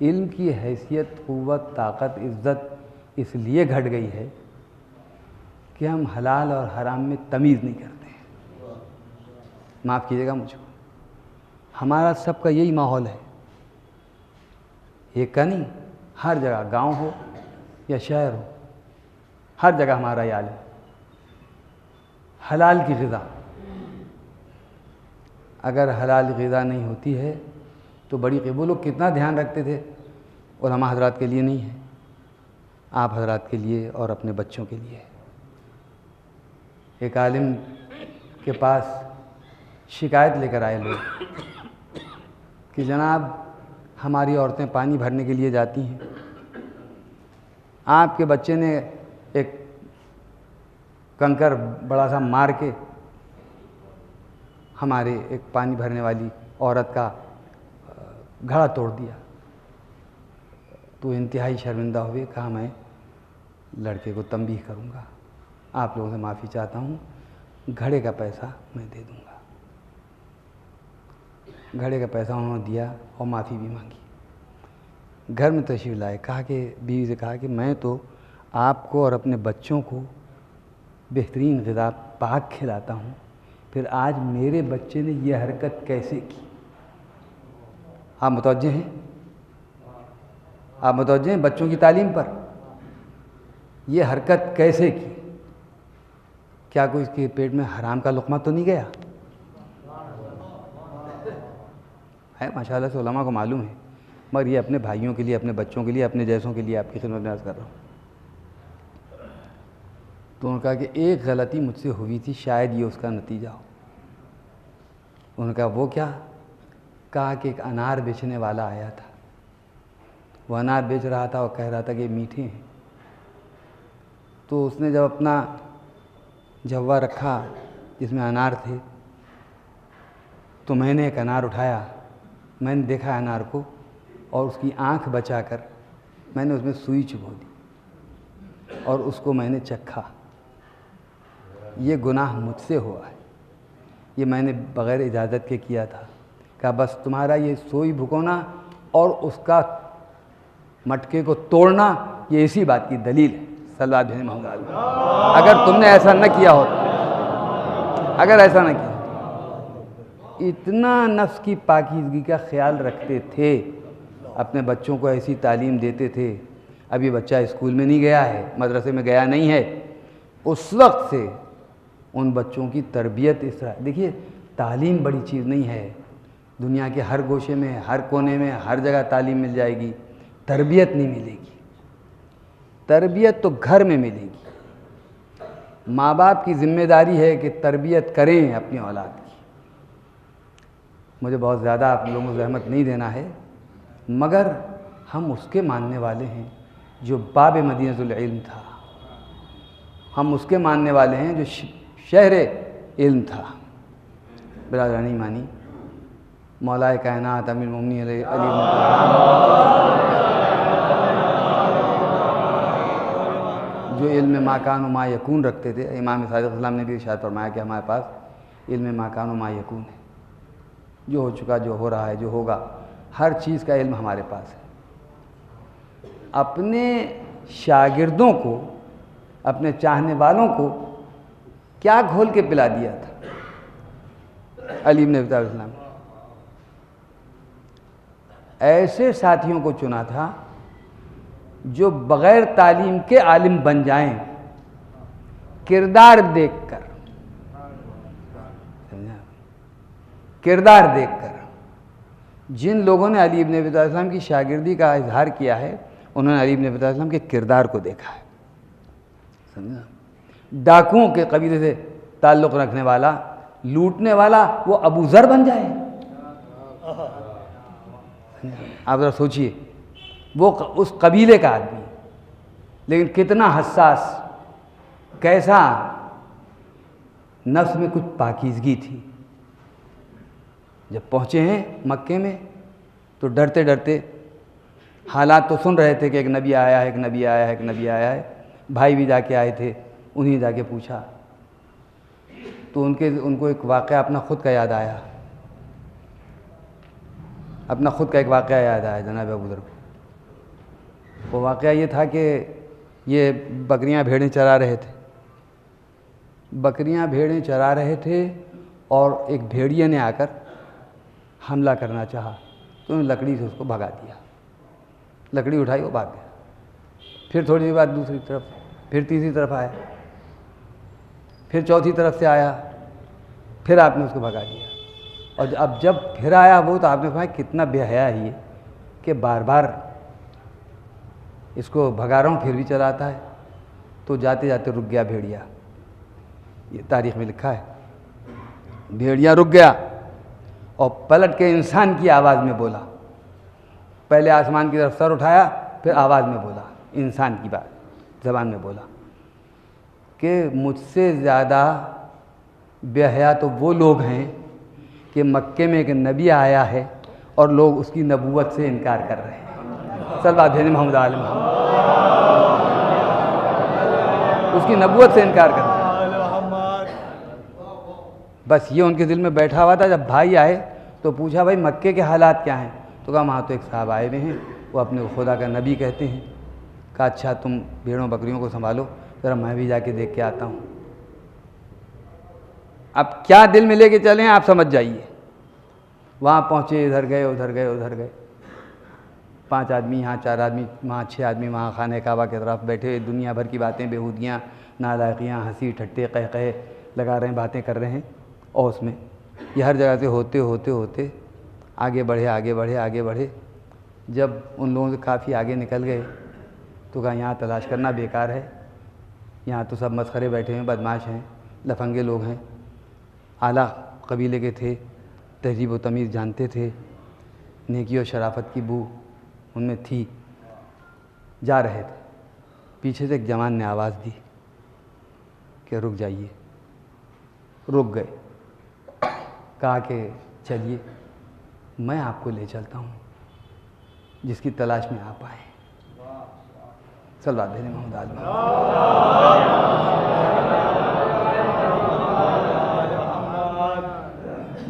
علم کی حیثیت، قوت، طاقت، عزت اس لیے گھٹ گئی ہے کہ ہم حلال اور حرام میں تمیز نہیں کرتے ہیں۔ معاف کیجیے گا مجھ کو، ہمارا سب کا یہی ماحول ہے، ایک کا نہیں، ہر جگہ، گاؤں ہو یا شہر ہو، ہر جگہ ہمارا یہ حال ہے۔ حلال کی غذا، اگر حلال غذا نہیں ہوتی ہے تو بڑی وہ لوگ کتنا دھیان رکھتے تھے، علماء حضرات کے لیے نہیں ہے، آپ حضرات کے لیے اور اپنے بچوں کے لیے۔ ایک عالم کے پاس شکایت لے کر آئے لوگ کہ جناب ہماری عورتیں پانی بھرنے کے لیے جاتی ہیں، آپ کے بچے نے ایک کنکر بڑا سا مار کے ہمارے ایک پانی بھرنے والی عورت کا گھڑا توڑ دیا۔ تو انتہائی شرمندہ ہوئے، کہا میں لڑکے کو تنبیہ کروں گا، آپ لوگوں سے معافی چاہتا ہوں، گھڑے کا پیسہ میں دے دوں گا۔ گھڑے کا پیسہ انہوں نے دیا اور معافی بھی مانگی۔ گھر میں تشریف لائے، کہا کہ بیوی سے کہا کہ میں تو آپ کو اور اپنے بچوں کو بہترین غذا پاک کھلاتا ہوں، پھر آج میرے بچے نے یہ حرکت کیسے کی؟ آپ متوجہ ہیں؟ آپ متوجہ ہیں بچوں کی تعلیم پر؟ یہ حرکت کیسے کی؟ کیا کوئی اس کے پیٹ میں حرام کا لقمہ تو نہیں گیا ہے؟ ماشاءاللہ سے علماء کو معلوم ہے، مگر یہ اپنے بھائیوں کے لیے، اپنے بچوں کے لیے، اپنے جیسوں کے لیے آپ کی خدمت میں عرض کر رہا ہوں۔ تو انہوں نے کہا کہ ایک غلطی مجھ سے ہوئی تھی، شاید یہ اس کا نتیجہ ہو۔ انہوں نے کہا وہ کیا؟ کہا کہ ایک انار بیچنے والا آیا تھا، وہ انار بیچ رہا تھا اور کہہ رہا تھا کہ میٹھے ہیں۔ تو اس نے جب اپنا جھوا رکھا جس میں انار تھے، تو میں نے ایک انار اٹھایا، میں نے دیکھا انار کو اور اس کی آنکھ بچا کر میں نے اس میں سوئی چبھو دی اور اس کو میں نے چکھا۔ یہ گناہ مجھ سے ہوا ہے، یہ میں نے بغیر اجازت کے کیا تھا۔ کہا بس تمہارا یہ سوئی بھگونا اور اس کا مٹکے کو توڑنا یہ اسی بات کی دلیل ہے۔ صلی اللہ علیہ وسلم، اگر تم نے ایسا نہ کیا ہوتا، اگر ایسا نہ کیا، اتنا نفس کی پاکیزگی کا خیال رکھتے تھے، اپنے بچوں کو ایسی تعلیم دیتے تھے۔ ابھی بچہ اسکول میں نہیں گیا ہے، مدرسے میں گیا نہیں ہے، اس وقت سے ان بچوں کی تربیت اس طرح۔ دیکھیے تعلیم بڑی چیز نہیں ہے، دنیا کے ہر گوشے میں، ہر کونے میں، ہر جگہ تعلیم مل جائے گی، تربیت نہیں ملے گی۔ تربیت تو گھر میں ملے گی۔ ماں باپ کی ذمہ داری ہے کہ تربیت کریں اپنی اولاد کی۔ مجھے بہت زیادہ آپ لوگوں کو زحمت نہیں دینا ہے، مگر ہم اس کے ماننے والے ہیں جو باب مدینۃ العلم تھا، ہم اس کے ماننے والے ہیں جو شہر علم تھا۔ برادران ایمانی، مولا کائنات امیر المومنین علی بن ابی جو علم ما کان و ما یکون رکھتے تھے، امام صادق السلام نے بھی ارشاد فرمایا کہ ہمارے پاس علم ما کان و ما یکون ہے، جو ہو چکا، جو ہو رہا ہے، جو ہوگا، ہر چیز کا علم ہمارے پاس ہے۔ اپنے شاگردوں کو، اپنے چاہنے والوں کو کیا گھول کے پلا دیا تھا علی بن ابی طالب السلام؟ ایسے ساتھیوں کو چنا تھا جو بغیر تعلیم کے عالم بن جائیں، کردار دیکھ کر، کردار دیکھ کر۔ جن لوگوں نے علی بن ابی طالب السلام کی شاگردی کا اظہار کیا ہے، انہوں نے علی بن ابی طالب السلام کے کردار کو دیکھا ہے۔ سمجھا؟ ڈاکوؤں کے قبیلے سے تعلق رکھنے والا، لوٹنے والا، وہ ابو ذر بن جائے؟ آپ ذرا سوچئے، وہ اس قبیلے کا آدمی، لیکن کتنا حساس، کیسا نفس میں کچھ پاکیزگی تھی۔ جب پہنچے ہیں مکے میں تو ڈرتے ڈرتے، حالات تو سن رہے تھے کہ ایک نبی آیا ہے، ایک نبی آیا ہے، ایک نبی آیا ہے، بھائی بھی جا کے آئے تھے، انہیں جا کے پوچھا تو ان کو ایک واقعہ اپنا خود کا یاد آیا، اپنا خود کا ایک واقعہ یاد آیا جناب ابو ذر کو۔ وہ واقعہ یہ تھا کہ یہ بکریاں بھیڑیں چرا رہے تھے، بکریاں بھیڑیں چرا رہے تھے، اور ایک بھیڑیے نے آ کر حملہ کرنا چاہا تو انہوں نے لکڑی سے اس کو بھگا دیا، لکڑی اٹھائی وہ بھاگ گیا۔ پھر تھوڑی دیر بعد دوسری طرف، پھر تیسری طرف آیا، پھر چوتھی طرف سے آیا، پھر آپ نے اس کو بھگا دیا۔ اور اب جب پھر آیا وہ، تو آپ نے فرمایا کتنا بے حیا ہے یہ کہ بار بار اس کو بھگا رہا ہوں پھر بھی چلاتا ہے۔ تو جاتے جاتے رک گیا بھیڑیا، یہ تاریخ میں لکھا ہے، بھیڑیا رک گیا اور پلٹ کے انسان کی آواز میں بولا، پہلے آسمان کی طرف سر اٹھایا، پھر آواز میں بولا، انسان کی بات زبان میں بولا کہ مجھ سے زیادہ بے حیا تو وہ لوگ ہیں کہ مکے میں ایک نبی آیا ہے اور لوگ اس کی نبوت سے انکار کر رہے ہیں۔ صلی اللہ علیہ محمد علیہ محمد، اس کی نبوت سے انکار کر رہے ہیں۔ بس یہ ان کے دل میں بیٹھا ہوا تھا۔ جب بھائی آئے تو پوچھا بھائی مکے کے حالات کیا ہیں؟ تو کہا وہاں تو ایک صاحب آئے ہوئے ہیں، وہ اپنے خدا کا نبی کہتے ہیں۔ کہا اچھا تم بھیڑوں بکریوں کو سنبھالو، ذرا میں بھی جا کے دیکھ کے آتا ہوں۔ اب کیا دل میں لے کے چلیں آپ سمجھ جائیے۔ وہاں پہنچے، ادھر گئے ادھر گئے ادھر گئے، 5 آدمی یہاں، 4 آدمی وہاں، 6 آدمی وہاں خانہ کعبہ کی طرف بیٹھے، دنیا بھر کی باتیں، بیہودگیاں، نالائقیاں، ہنسی ٹھٹے قہقہے لگا رہے ہیں، باتیں کر رہے ہیں۔ اور اس میں یہ ہر جگہ سے ہوتے ہوتے ہوتے آگے بڑھے آگے بڑھے آگے بڑھے۔ جب ان لوگوں سے کافی آگے نکل گئے تو کہا یہاں تلاش کرنا بیکار ہے، یہاں تو سب مسخرے بیٹھے ہیں، بدماش ہیں، لفنگے لوگ ہیں، اعلیٰ قبیلے کے تھے، تہذیب و تمیز جانتے تھے، نیکی و شرافت کی بو ان میں تھی۔ جا رہے تھے، پیچھے سے ایک جوان نے آواز دی کہ رک جائیے۔ رک گئے، کہا کہ چلیے میں آپ کو لے چلتا ہوں جس کی تلاش میں آپ آئے۔ صلی اللہ علیہ محمد علیہ محمد۔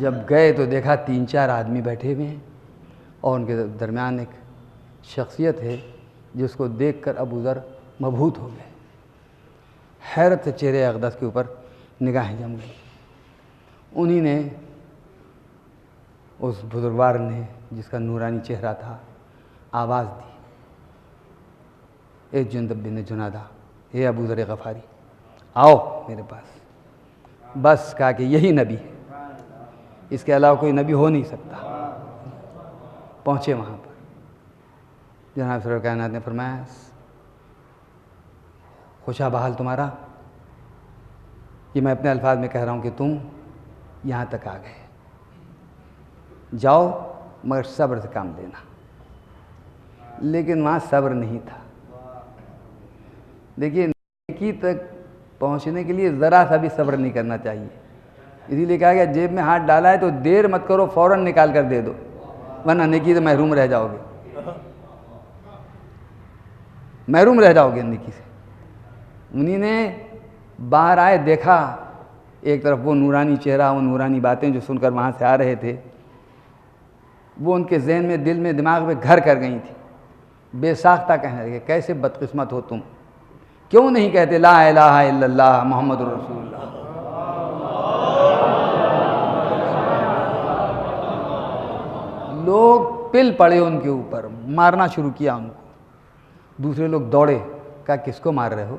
جب گئے تو دیکھا 3-4 آدمی بیٹھے ہوئے ہیں، اور ان کے درمیان ایک شخصیت ہے جس کو دیکھ کر ابو ذر مبہوت ہو گئے، حیرت سے چہرے اقدس کے اوپر نگاہیں جم گئی۔ انہی نے، اس بزرگوار نے جس کا نورانی چہرہ تھا، آواز دی، اے جندب بن جنادہ، اے ابو ذر غفاری، آؤ میرے پاس۔ بس کہا کہ یہی نبی ہے، اس کے علاوہ کوئی نبی ہو نہیں سکتا۔ پہنچے وہاں پر، جناب سرور کائنات نے فرمایا خوشا بحال تمہارا، یہ میں اپنے الفاظ میں کہہ رہا ہوں کہ تم یہاں تک آ گئے، جاؤ مگر صبر سے کام لینا۔ لیکن وہاں صبر نہیں تھا۔ دیکھیے نیکی تک پہنچنے کے لیے ذرا سا بھی صبر نہیں کرنا چاہیے، اسی لیے کہا گیا جیب میں ہاتھ ڈالا ہے تو دیر مت کرو، فوراً نکال کر دے دو، ورنہ نیکی سے محروم رہ جاؤ گے، محروم رہ جاؤ گے نیکی سے۔ انہی نے باہر آئے، دیکھا ایک طرف وہ نورانی چہرہ، وہ نورانی باتیں جو سن کر وہاں سے آ رہے تھے، وہ ان کے ذہن میں، دل میں، دماغ میں گھر کر گئی تھی۔ بے ساختہ کہنے لگے کیسے بدقسمت ہو تم، کیوں نہیں کہتے لا الہ الا اللہ محمد رسول اللہ۔ لوگ پل پڑے ان کے اوپر، مارنا شروع کیا ان کو۔ دوسرے لوگ دوڑے، کہا کس کو مار رہے ہو؟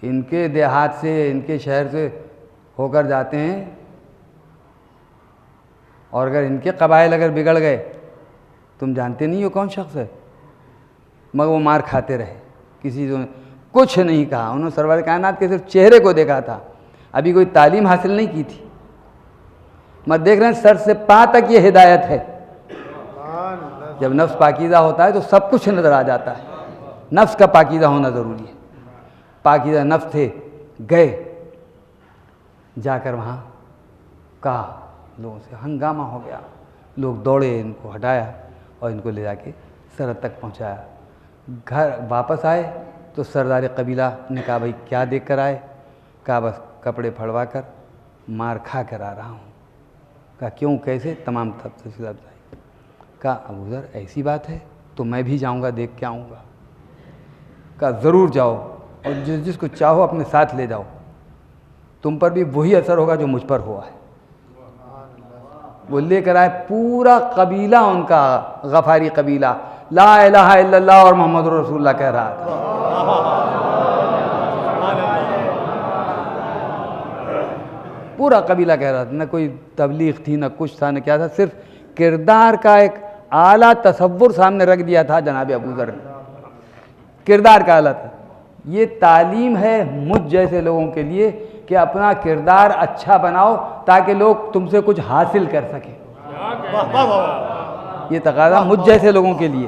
ان کے دیہات سے، ان کے شہر سے ہو کر جاتے ہیں، اور اگر ان کے قبائل اگر بگڑ گئے، تم جانتے نہیں ہو کون شخص ہے، مگر وہ مار کھاتے رہے، کسی نے کچھ نہیں کہا۔ انہوں نے سرور کائنات کے صرف چہرے کو دیکھا تھا، ابھی کوئی تعلیم حاصل نہیں کی تھی، مگر دیکھ رہے ہیں سر سے پا تک یہ ہدایت ہے۔ جب نفس پاکیزہ ہوتا ہے تو سب کچھ نظر آ جاتا ہے، نفس کا پاکیزہ ہونا ضروری ہے۔ پاکیزہ نفس تھے، گئے، جا کر وہاں کہا، لوگوں سے ہنگامہ ہو گیا، لوگ دوڑے، ان کو ہٹایا اور ان کو لے جا کے سرحد تک پہنچایا۔ گھر واپس آئے تو سردار قبیلہ نے کہا بھائی کیا دیکھ کر آئے؟ کہا بس کپڑے پھڑوا کر مار کھا کر آ رہا ہوں۔ کہا کیوں، کیسے؟ تمام تفصیلات بتائی۔ کہا ابو ذر ایسی بات ہے تو میں بھی جاؤں گا، دیکھ کے آؤں گا۔ کہا ضرور جاؤ، اور جس کو چاہو اپنے ساتھ لے جاؤ، تم پر بھی وہی اثر ہوگا جو مجھ پر ہوا ہے۔ وہ لے کر آئے، پورا قبیلہ ان کا، غفاری قبیلہ، لا الہ الا اللہ اور محمد رسول اللہ کہہ رہا تھا۔ پورا قبیلہ کہہ رہا تھا، نہ کوئی تبلیغ تھی، نہ کچھ تھا، نہ کیا تھا، صرف کردار کا ایک اعلیٰ تصور سامنے رکھ دیا تھا جناب ابو ذر نے، کردار کا اعلیٰ۔ یہ تعلیم ہے مجھ جیسے لوگوں کے لیے کہ اپنا کردار اچھا بناؤ تاکہ لوگ تم سے کچھ حاصل کر سکیں۔ یہ تقاضا مجھ جیسے لوگوں کے لیے،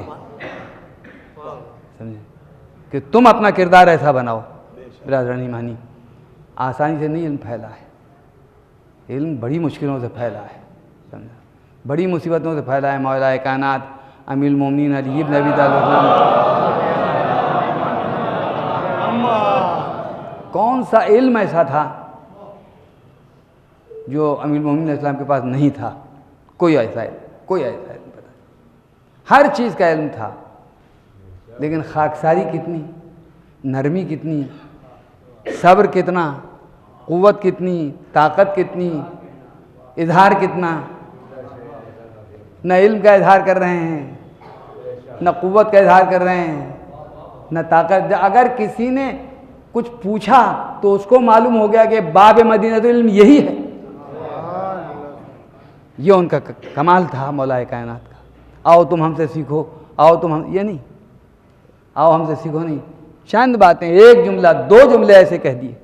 سمجھے، کہ تم اپنا کردار ایسا بناؤ۔ برادران ایمانی، آسانی سے نہیں علم پھیلا ہے، علم بڑی مشکلوں سے پھیلا ہے، سمجھا، بڑی مصیبتوں سے پھیلا ہے۔ مولا کائنات امیر المومنین علی بن ابی طالب، کون سا علم ایسا تھا جو امیر المومنین علیہ السلام کے پاس نہیں تھا؟ کوئی ایسا علم پتہ، ہر چیز کا علم تھا، لیکن خاکساری کتنی، نرمی کتنی، صبر کتنا، قوت کتنی، طاقت کتنی، اظہار کتنا۔ نہ علم کا اظہار کر رہے ہیں، نہ قوت کا اظہار کر رہے ہیں، نہ طاقت۔ اگر کسی نے کچھ پوچھا تو اس کو معلوم ہو گیا کہ باب مدینۃ العلم یہی ہے۔ یہ ان کا کمال تھا مولا کائنات کا۔ آؤ تم ہم سے سیکھو، آؤ تم ہم، یہ نہیں آؤ ہم سے سیکھو نہیں، چند باتیں، ایک جملہ، دو جملے ایسے کہہ دیے۔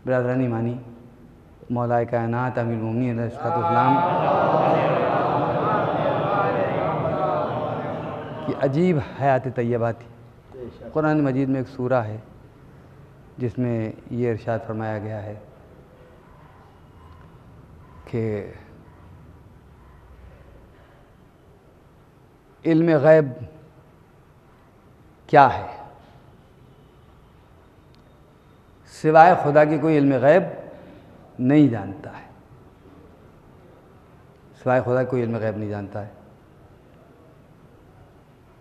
برادران ایمانی، مولا کائنات امیر المومنین علیہ السلام کی عجیب حیات طیبہ تھی۔ قرآن مجید میں ایک سورہ ہے جس میں یہ ارشاد فرمایا گیا ہے کہ علم غیب کیا ہے؟ سوائے خدا کی کوئی علم غیب نہیں جانتا ہے، سوائے خدا کوئی علم غیب نہیں جانتا ہے۔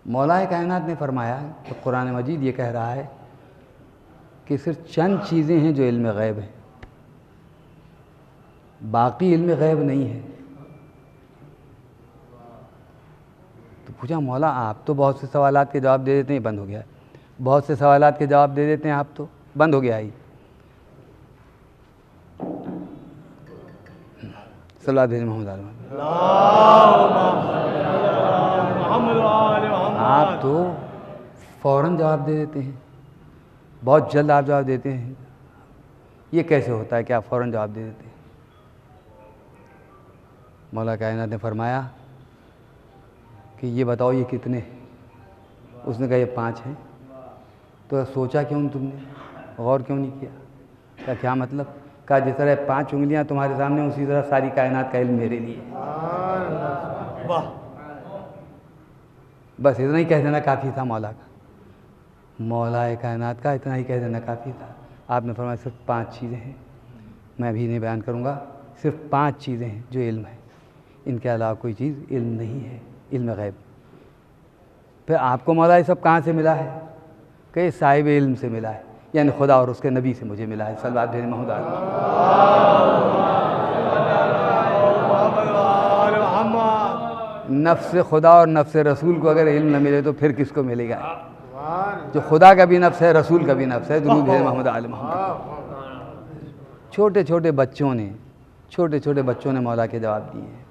مولا کائنات نے فرمایا کہ قرآن مجید یہ کہہ رہا ہے کہ صرف چند چیزیں ہیں جو علم غیب ہیں، باقی علم غیب نہیں ہے۔ تو پوچھا مولا آپ تو بہت سے سوالات کے جواب دے دیتے ہیں، بند ہو گیا ہے، بہت سے سوالات کے جواب دے دیتے ہیں آپ تو، بند ہو گیا ہی۔ صلی اللہ علیہ محمد، آپ تو فوراً جواب دے دیتے ہیں، بہت جلد آپ جواب دیتے ہیں، یہ کیسے ہوتا ہے کہ آپ فوراً جواب دے دیتے ہیں؟ مولا کائنات نے فرمایا کہ یہ بتاؤ یہ کتنے ہیں؟ اس نے کہا یہ 5 ہیں۔ تو سوچا کیوں تم نے، غور کیوں نہیں کیا؟ کہا کیا مطلب؟ کہا جس طرح 5 انگلیاں تمہارے سامنے، اسی طرح ساری کائنات کا علم میرے لیے ہے۔ بس اتنا ہی کہہ دینا کافی تھا مولا کا، مولا کائنات کا اتنا ہی کہہ دینا کافی تھا۔ آپ نے فرمایا صرف 5 چیزیں ہیں، میں بھی نہیں بیان کروں گا، صرف 5 چیزیں ہیں جو علم ہے، ان کے علاوہ کوئی چیز علم نہیں ہے، علم غیب۔ پھر آپ کو مولا یہ سب کہاں سے ملا ہے؟ کہ یہ صاحب علم سے ملا ہے، یعنی خدا اور اس کے نبی سے مجھے ملا ہے، صلی اللہ علیہ وسلم۔ نفس خدا اور نفس رسول کو اگر علم نہ ملے تو پھر کس کو ملے گا؟ جو خدا کا بھی نفس ہے، رسول کا بھی نفس ہے، درود ہے محمد علی محمد۔ چھوٹے چھوٹے بچوں نے مولا کے جواب دیے ہیں،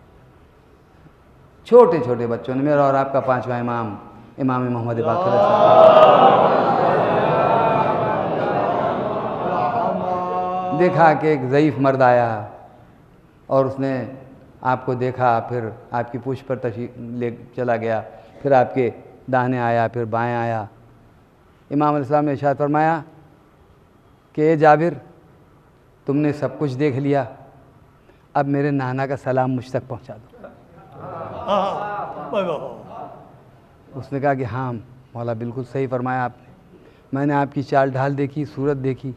چھوٹے چھوٹے بچوں نے، میرا اور آپ کا 5واں امام محمد باقر دیکھا کہ ایک ضعیف مرد آیا اور اس نے آپ کو دیکھا، پھر آپ کی پوچھ پر تشریف لے چلا گیا، پھر آپ کے داہنے آیا، پھر بائیں آیا۔ امام علیہ السلام نے ارشاد فرمایا کہ اے جابر، تم نے سب کچھ دیکھ لیا، اب میرے نانا کا سلام مجھ تک پہنچا دو۔ اس نے کہا کہ ہاں مولا بالکل صحیح فرمایا آپ نے، میں نے آپ کی چال ڈھال دیکھی، صورت دیکھی،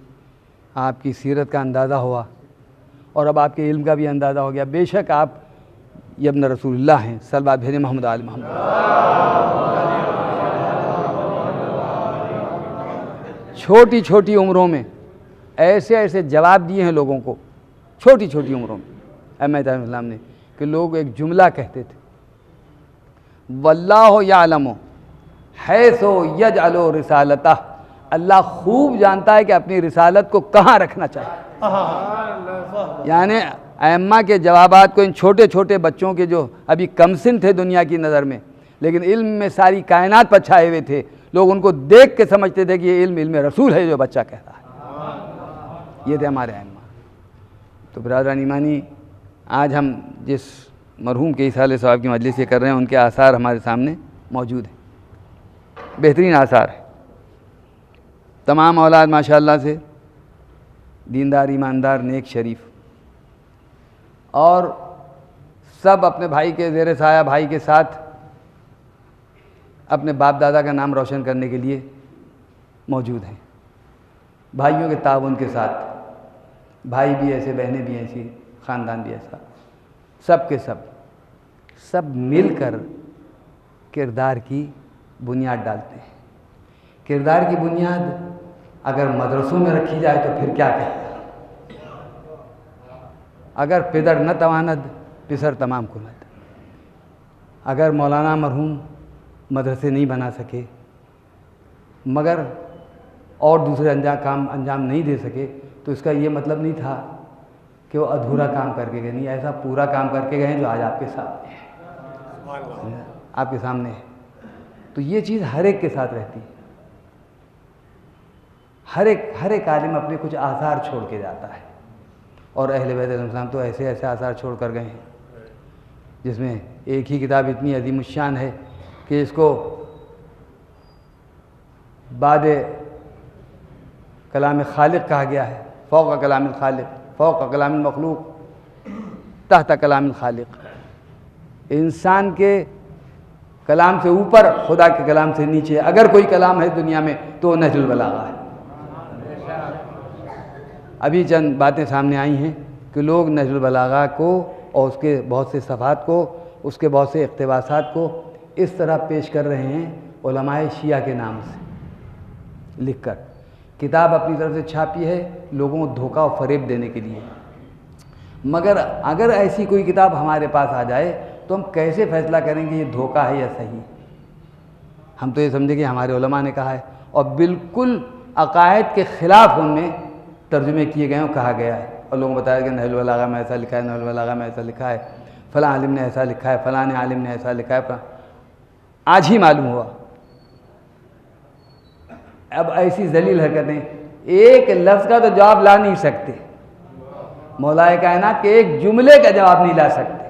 آپ کی سیرت کا اندازہ ہوا، اور اب آپ کے علم کا بھی اندازہ ہو گیا۔ بے شک آپ یہ ابن رسول اللہ ہیں، صلوات بھیجیں محمد آل محمد۔ چھوٹی چھوٹی عمروں میں ایسے ایسے جواب دیے ہیں لوگوں کو، چھوٹی چھوٹی عمروں میں احمد علیہ السلام نے، کہ لوگ ایک جملہ کہتے تھے، واللہ یعلم حیث یجعل رسالتہ، اللہ خوب جانتا ہے کہ اپنی رسالت کو کہاں رکھنا چاہیے۔ یعنی ائمہ کے جوابات کو ان چھوٹے چھوٹے بچوں کے جو ابھی کم سن تھے دنیا کی نظر میں، لیکن علم میں ساری کائنات پر چھائے ہوئے تھے، لوگ ان کو دیکھ کے سمجھتے تھے کہ یہ علم رسول ہے جو بچہ کہہ رہا ہے۔ یہ تھے ہمارے ائمہ۔ تو برادران ایمانی، آج ہم جس مرحوم کے اصالہ صاحب کی مجلس سے کر رہے ہیں، ان کے آثار ہمارے سامنے موجود ہیں، بہترین آثار ہیں۔ تمام اولاد ماشاءاللہ سے دیندار، ایماندار، نیک، شریف، اور سب اپنے بھائی کے زیر سایہ، بھائی کے ساتھ اپنے باپ دادا کا نام روشن کرنے کے لیے موجود ہیں، بھائیوں کے تعاون کے ساتھ۔ بھائی بھی ایسے، بہنیں بھی ایسی، خاندان بھی ایسا، سب کے سب مل کر کردار کی بنیاد ڈالتے ہیں۔ کردار کی بنیاد اگر مدرسوں میں رکھی جائے تو پھر کیا کہے، اگر پدر نہ تواند پسر تمام کند۔ اگر مولانا مرحوم مدرسے نہیں بنا سکے، مگر اور دوسرے کام انجام نہیں دے سکے، تو اس کا یہ مطلب نہیں تھا کہ وہ ادھورا کام کر کے گئے، نہیں، ایسا پورا کام کر کے گئے جو آج آپ کے سامنے ہے، آپ کے سامنے ہے۔ تو یہ چیز ہر ایک کے ساتھ رہتی ہے، ہر ایک عالم اپنے کچھ آثار چھوڑ کے جاتا ہے، اور اہل بیت علیہ السلام تو ایسے ایسے آثار چھوڑ کر گئے ہیں، جس میں ایک ہی کتاب اتنی عظیم الشان ہے کہ اس کو بعد کلام خالق کہا گیا ہے، فوق کلام الخالق، فوق کلام المخلوق، تحت کلام الخالق۔ انسان کے کلام سے اوپر، خدا کے کلام سے نیچے اگر کوئی کلام ہے دنیا میں تو وہ نہج البلاغہ ہے۔ ابھی چند باتیں سامنے آئی ہیں کہ لوگ نہج البلاغہ کو اور اس کے بہت سے صفحات کو، اس کے بہت سے اقتباسات کو اس طرح پیش کر رہے ہیں علماء شیعہ کے نام سے لکھ کر۔ کتاب اپنی طرف سے چھاپی ہے لوگوں کو دھوکہ و فریب دینے کے لیے، مگر اگر ایسی کوئی کتاب ہمارے پاس آ جائے تو ہم کیسے فیصلہ کریں گے یہ دھوکہ ہے یا صحیح؟ ہم تو یہ سمجھیں کہ ہمارے علماء نے کہا ہے، اور بالکل عقائد کے خلاف ان میں ترجمے کیے گئے اور کہا گیا ہے، اور لوگوں کو بتایا کہ نہج البلاغہ میں ایسا لکھا ہے، نہج البلاغہ میں ایسا لکھا ہے، فلاں عالم نے ایسا لکھا ہے، فلاں عالم نے ایسا لکھا ہے۔ آج ہی معلوم ہوا، اب ایسی ذلیل حرکتیں، ایک لفظ کا تو جواب لا نہیں سکتے، مولا کائنات کے ایک جملے کا جواب نہیں لا سکتے۔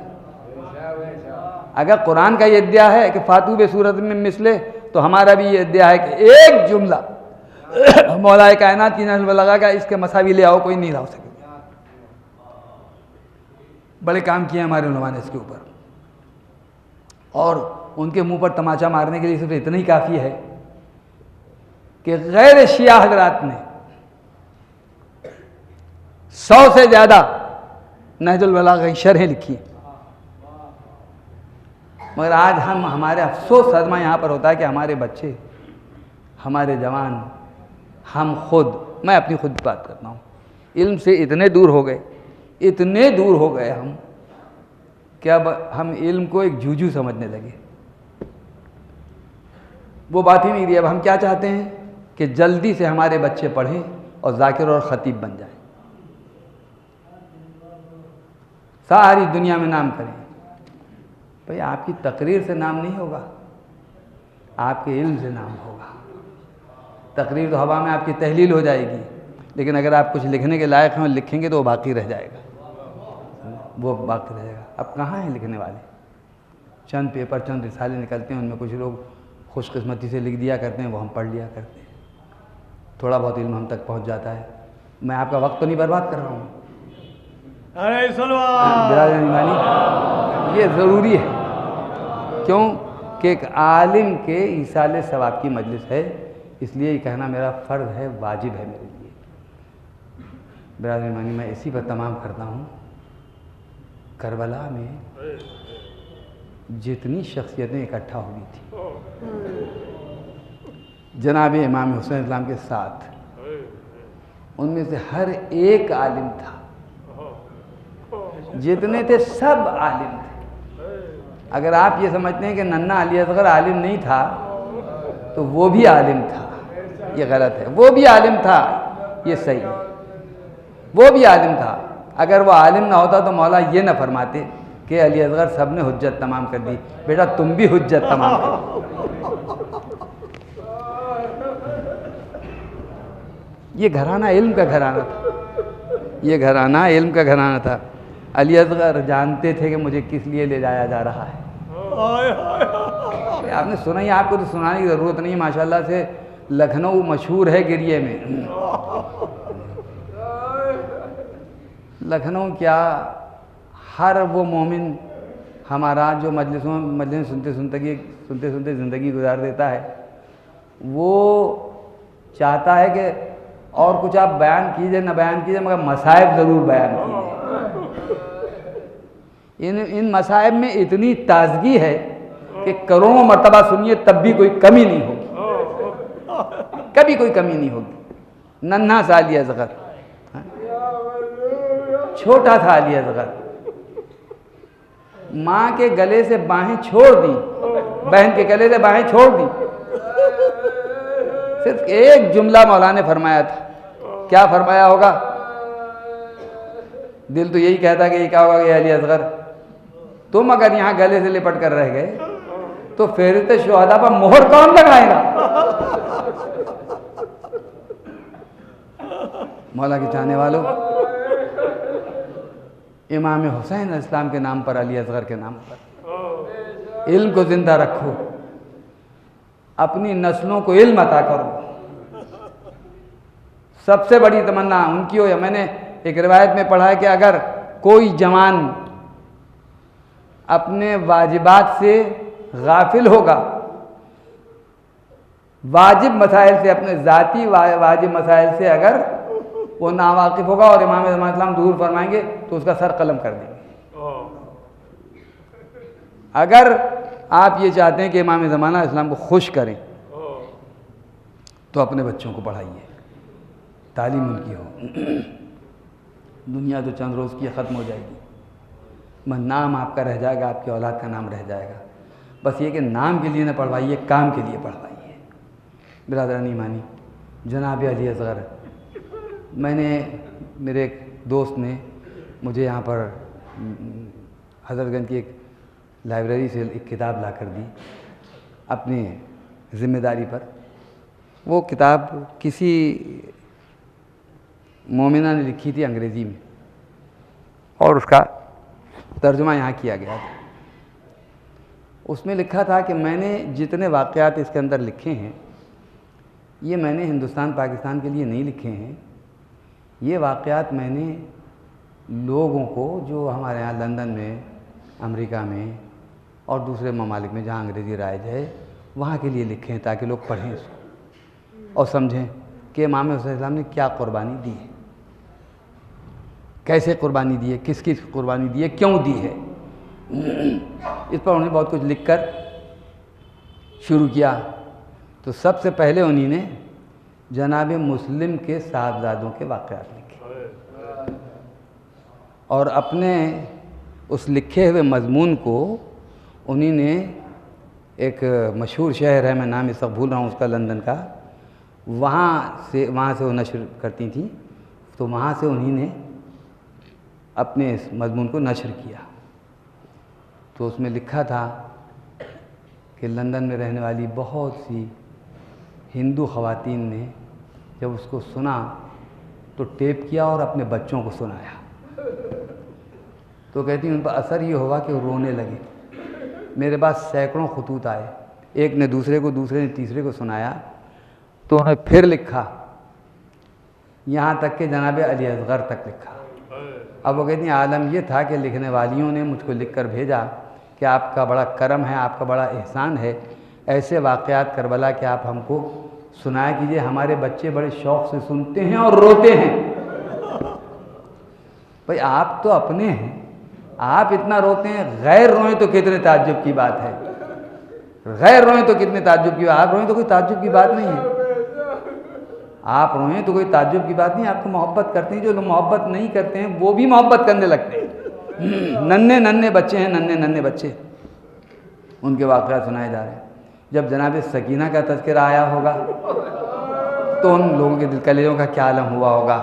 اگر قرآن کا یہ ادعا ہے کہ فاتو بے صورت میں مثلے، تو ہمارا بھی یہ ادعا ہے کہ ایک جملہ مولا کائنات کی نہج البلاغہ کا اس کے مساوی لے آؤ، کوئی نہیں لا سکے۔ بڑے کام کیے ہمارے علماء نے اس کے اوپر، اور ان کے منہ پر تماچا مارنے کے لیے صرف اتنا ہی کافی ہے کہ غیر شیعہ حضرات نے 100 سے زیادہ نہج البلاغہ کی شرحیں لکھی ہیں، مگر آج ہمارے افسوس صدمہ یہاں پر ہوتا ہے کہ ہمارے بچے، ہمارے جوان، ہم خود، میں اپنی خود بات کرتا ہوں، علم سے اتنے دور ہو گئے ہم کہ اب ہم علم کو ایک جوجو سمجھنے لگے۔ وہ بات ہی نہیں رہی۔ اب ہم کیا چاہتے ہیں کہ جلدی سے ہمارے بچے پڑھیں اور ذاکر اور خطیب بن جائیں، ساری دنیا میں نام کریں۔ بھئی آپ کی تقریر سے نام نہیں ہوگا، آپ کے علم سے نام ہوگا۔ تقریر تو ہوا میں آپ کی تحلیل ہو جائے گی، لیکن اگر آپ کچھ لکھنے کے لائق ہیں اور لکھیں گے تو وہ باقی رہ جائے گا، اب کہاں ہیں لکھنے والے؟ چند پیپر، چند رسالے نکلتے ہیں، ان میں کچھ لوگ خوش قسمتی سے لکھ دیا کرتے ہیں، وہ ہم پڑھ لیا کرتے ہیں، تھوڑا بہت علم ہم تک پہنچ جاتا ہے۔ میں آپ کا وقت تو نہیں برباد کر رہا ہوں، برادران ایمانی، یہ ضروری ہے، کیوں کہ ایک عالم کے ایصال ثواب کی مجلس ہے، اس لیے یہ کہنا میرا فرض ہے، واجب ہے میرے لیے۔ برادران ایمانی، میں اسی پر تمام کرتا ہوں۔ کربلا میں جتنی شخصیتیں اکٹھا ہوئی تھیں جناب امام حسین اسلام کے ساتھ، ان میں سے ہر ایک عالم تھا، جتنے تھے سب عالم تھے۔ اگر آپ یہ سمجھتے ہیں کہ ننھا علی اصغر عالم نہیں تھا تو وہ بھی عالم تھا، یہ غلط ہے۔ وہ بھی عالم تھا، یہ صحیح ہے، وہ بھی عالم تھا۔ اگر وہ عالم نہ ہوتا تو مولا یہ نہ فرماتے کہ علی اصغر سب نے حجت تمام کر دی، بیٹا تم بھی حجت تمام کر دی۔ یہ گھرانہ علم کا گھرانہ تھا، یہ گھرانہ علم کا گھرانہ تھا۔ علی اصغر جانتے تھے کہ مجھے کس لیے لے جایا جا رہا ہے۔ آپ نے سنا ہی، آپ کو تو سنانے کی ضرورت نہیں، ماشاءاللہ سے لکھنؤ مشہور ہے گریے میں۔ لکھنؤ کیا، ہر وہ مومن ہمارا جو مجلس سنتے سنتے زندگی گزار دیتا ہے، وہ چاہتا ہے کہ اور کچھ آپ بیان کیجئے نہ بیان کیجئے مگر مصائب ضرور بیان کیجئے۔ ان مصائب میں اتنی تازگی ہے کہ کروڑوں مرتبہ سنیے تب بھی کوئی کمی نہیں ہوگی، کبھی کوئی کمی نہیں ہوگی۔ ننھا سا علی اصغر، چھوٹا تھا علی اصغر، ماں کے گلے سے باہیں چھوڑ دی، بہن کے گلے سے باہیں چھوڑ دی، صرف ایک جملہ مولا نے فرمایا تھا۔ کیا فرمایا ہوگا؟ دل تو یہی کہتا کہ یہ کیا ہوگا کہ علی اصغر تم اگر یہاں گلے سے لپٹ کر رہ گئے تو فہرست شہداء پر مہر کون لگائے گا؟ مولا کے چاہنے والوں، امام حسین اسلام کے نام پر، علی اصغر کے نام پر علم کو زندہ رکھو، اپنی نسلوں کو علم عطا کرو۔ سب سے بڑی تمنا ان کی ہو۔ یا میں نے ایک روایت میں پڑھا ہے کہ اگر کوئی جوان اپنے واجبات سے غافل ہوگا، واجب مسائل سے، اپنے ذاتی واجب مسائل سے اگر وہ ناواقف ہوگا اور امام زمان اسلام ظہور فرمائیں گے تو اس کا سر قلم کر دیں گے۔ اگر آپ یہ چاہتے ہیں کہ امام زمانہ اسلام کو خوش کریں تو اپنے بچوں کو پڑھائیے، تعلیم ان کی ہو۔ دنیا تو چند روز کی ختم ہو جائے گی، نام آپ کا رہ جائے گا، آپ کی اولاد کا نام رہ جائے گا۔ بس یہ کہ نام کے لیے نہ پڑھوائیے، کام کے لیے پڑھوائیے۔ برادران ایمانی، جناب علی اصغر، میں نے، میرے ایک دوست نے مجھے یہاں پر حضرت گنج کی ایک لائبریری سے ایک کتاب لا کر دی اپنی ذمہ داری پر۔ وہ کتاب کسی مومنہ نے لکھی تھی انگریزی میں، اور اس کا ترجمہ یہاں کیا گیا تھا۔ اس میں لکھا تھا کہ میں نے جتنے واقعات اس کے اندر لکھے ہیں، یہ میں نے ہندوستان پاکستان کے لیے نہیں لکھے ہیں، یہ واقعات میں نے لوگوں کو جو ہمارے یہاں لندن میں، امریکہ میں اور دوسرے ممالک میں جہاں انگریزی رائج ہے وہاں کے لیے لکھے ہیں، تاکہ لوگ پڑھیں اس کو اور سمجھیں کہ امام حسین اسلام نے کیا قربانی دی ہے، کیسے قربانی دی ہے، کس کی قربانی دی ہے، کیوں دی ہے۔ اس پر انہوں نے بہت کچھ لکھ کر شروع کیا۔ تو سب سے پہلے انہی نے جناب مسلم کے صاحبزادوں کے واقعات لکھے، اور اپنے اس لکھے ہوئے مضمون کو انہی نے ایک مشہور شہر ہے، میں نام اس وقت بھول رہا ہوں اس کا، لندن کا، وہاں سے وہ نشر کرتی تھیں، تو وہاں سے انہی نے اپنے اس مضمون کو نشر کیا۔ تو اس میں لکھا تھا کہ لندن میں رہنے والی بہت سی ہندو خواتین نے جب اس کو سنا تو ٹیپ کیا اور اپنے بچوں کو سنایا۔ تو کہتی ان پر اثر یہ ہوا کہ وہ رونے لگے۔ میرے پاس سینکڑوں خطوط آئے، ایک نے دوسرے کو، دوسرے نے تیسرے کو سنایا، تو انہوں نے پھر لکھا، یہاں تک کہ جناب علی اصغر تک لکھا۔ اب وہ کہتی ہیں عالم یہ تھا کہ لکھنے والیوں نے مجھ کو لکھ کر بھیجا کہ آپ کا بڑا کرم ہے، آپ کا بڑا احسان ہے، ایسے واقعات کربلا کہ آپ ہم کو سنایا کیجئے، ہمارے بچے بڑے شوق سے سنتے ہیں اور روتے ہیں۔ بھئی آپ تو اپنے ہیں، آپ اتنا روتے ہیں، غیر روئیں تو کتنے تعجب کی بات ہے، غیر روئیں تو کتنے تعجب کی بات، آپ روئیں تو کوئی تعجب کی بات نہیں ہے، آپ روئیں تو کوئی تعجب کی بات نہیں، آپ کو محبت کرتے ہیں، جو لوگ محبت نہیں کرتے ہیں وہ بھی محبت کرنے لگتے ہیں، ننھے بچے ہیں، ننھے بچے، ان کے واقعات سنائے جا رہے ہیں۔ جب جناب سکینہ کا تذکرہ آیا ہوگا تو ان لوگوں کے کلیجوں کا کیا عالم ہوا ہوگا،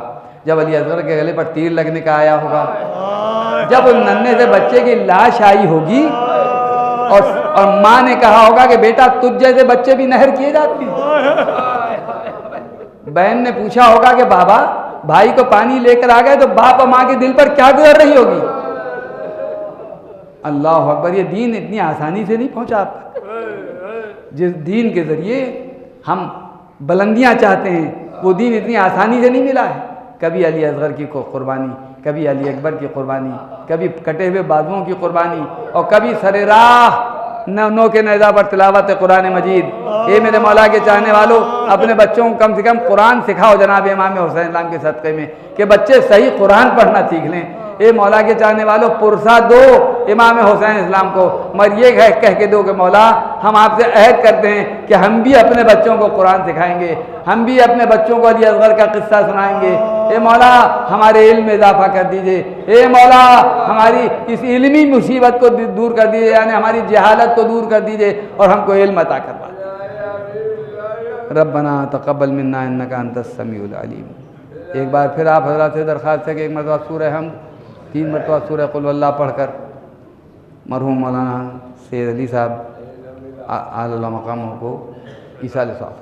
جب علی اصغر کے گلے پر تیر لگنے کا آیا ہوگا، جب ان ننھے سے بچے کی لاش آئی ہوگی اور ماں نے کہا ہوگا کہ بیٹا تجھ جیسے بچے بھی نہر کیے جاتے ہیں، بہن نے پوچھا ہوگا کہ بابا بھائی کو پانی لے کر آ گئے تو باپ اور ماں کے دل پر کیا گزر رہی ہوگی۔ اللہ اکبر، یہ دین اتنی آسانی سے نہیں پہنچا آپ تک، جس دین کے ذریعے ہم بلندیاں چاہتے ہیں وہ دین اتنی آسانی سے نہیں ملا ہے۔ کبھی علی اصغر کی قربانی، کبھی علی اکبر کی قربانی، کبھی کٹے ہوئے بازوؤں کی قربانی، اور کبھی سر راہ نو کے نیزہ پر تلاوت قرآن مجید۔ اے میرے مولا کے چاہنے والوں، اپنے بچوں کو کم سے کم قرآن سکھاؤ جناب امام حسین اسلام کے صدقے میں، کہ بچے صحیح قرآن پڑھنا سیکھ لیں۔ اے مولا کے چاہنے والوں، پرسہ دو امام حسین اسلام کو، مگر یہ کہہ کے دو کہ مولا ہم آپ سے عہد کرتے ہیں کہ ہم بھی اپنے بچوں کو قرآن سکھائیں گے، ہم بھی اپنے بچوں کو علی اصغر کا قصہ سنائیں گے۔ اے مولا ہمارے علم میں اضافہ کر دیجئے، اے مولا ہماری اس علمی مصیبت کو دور کر دیجئے، یعنی ہماری جہالت کو دور کر دیجئے اور ہم کو علم عطا کروا دیجئے۔ ربنا تقبل منا انک انت السمیع العلیم۔ ایک بار پھر آپ حضرات سے درخواست ہے کہ ایک مرتبہ سورہ حمد، 3 مرتبہ سورہ قل واللہ پڑھ کر مرحوم مولانا سید علی صاحب اعلی مقاموں کو ایصال ثواب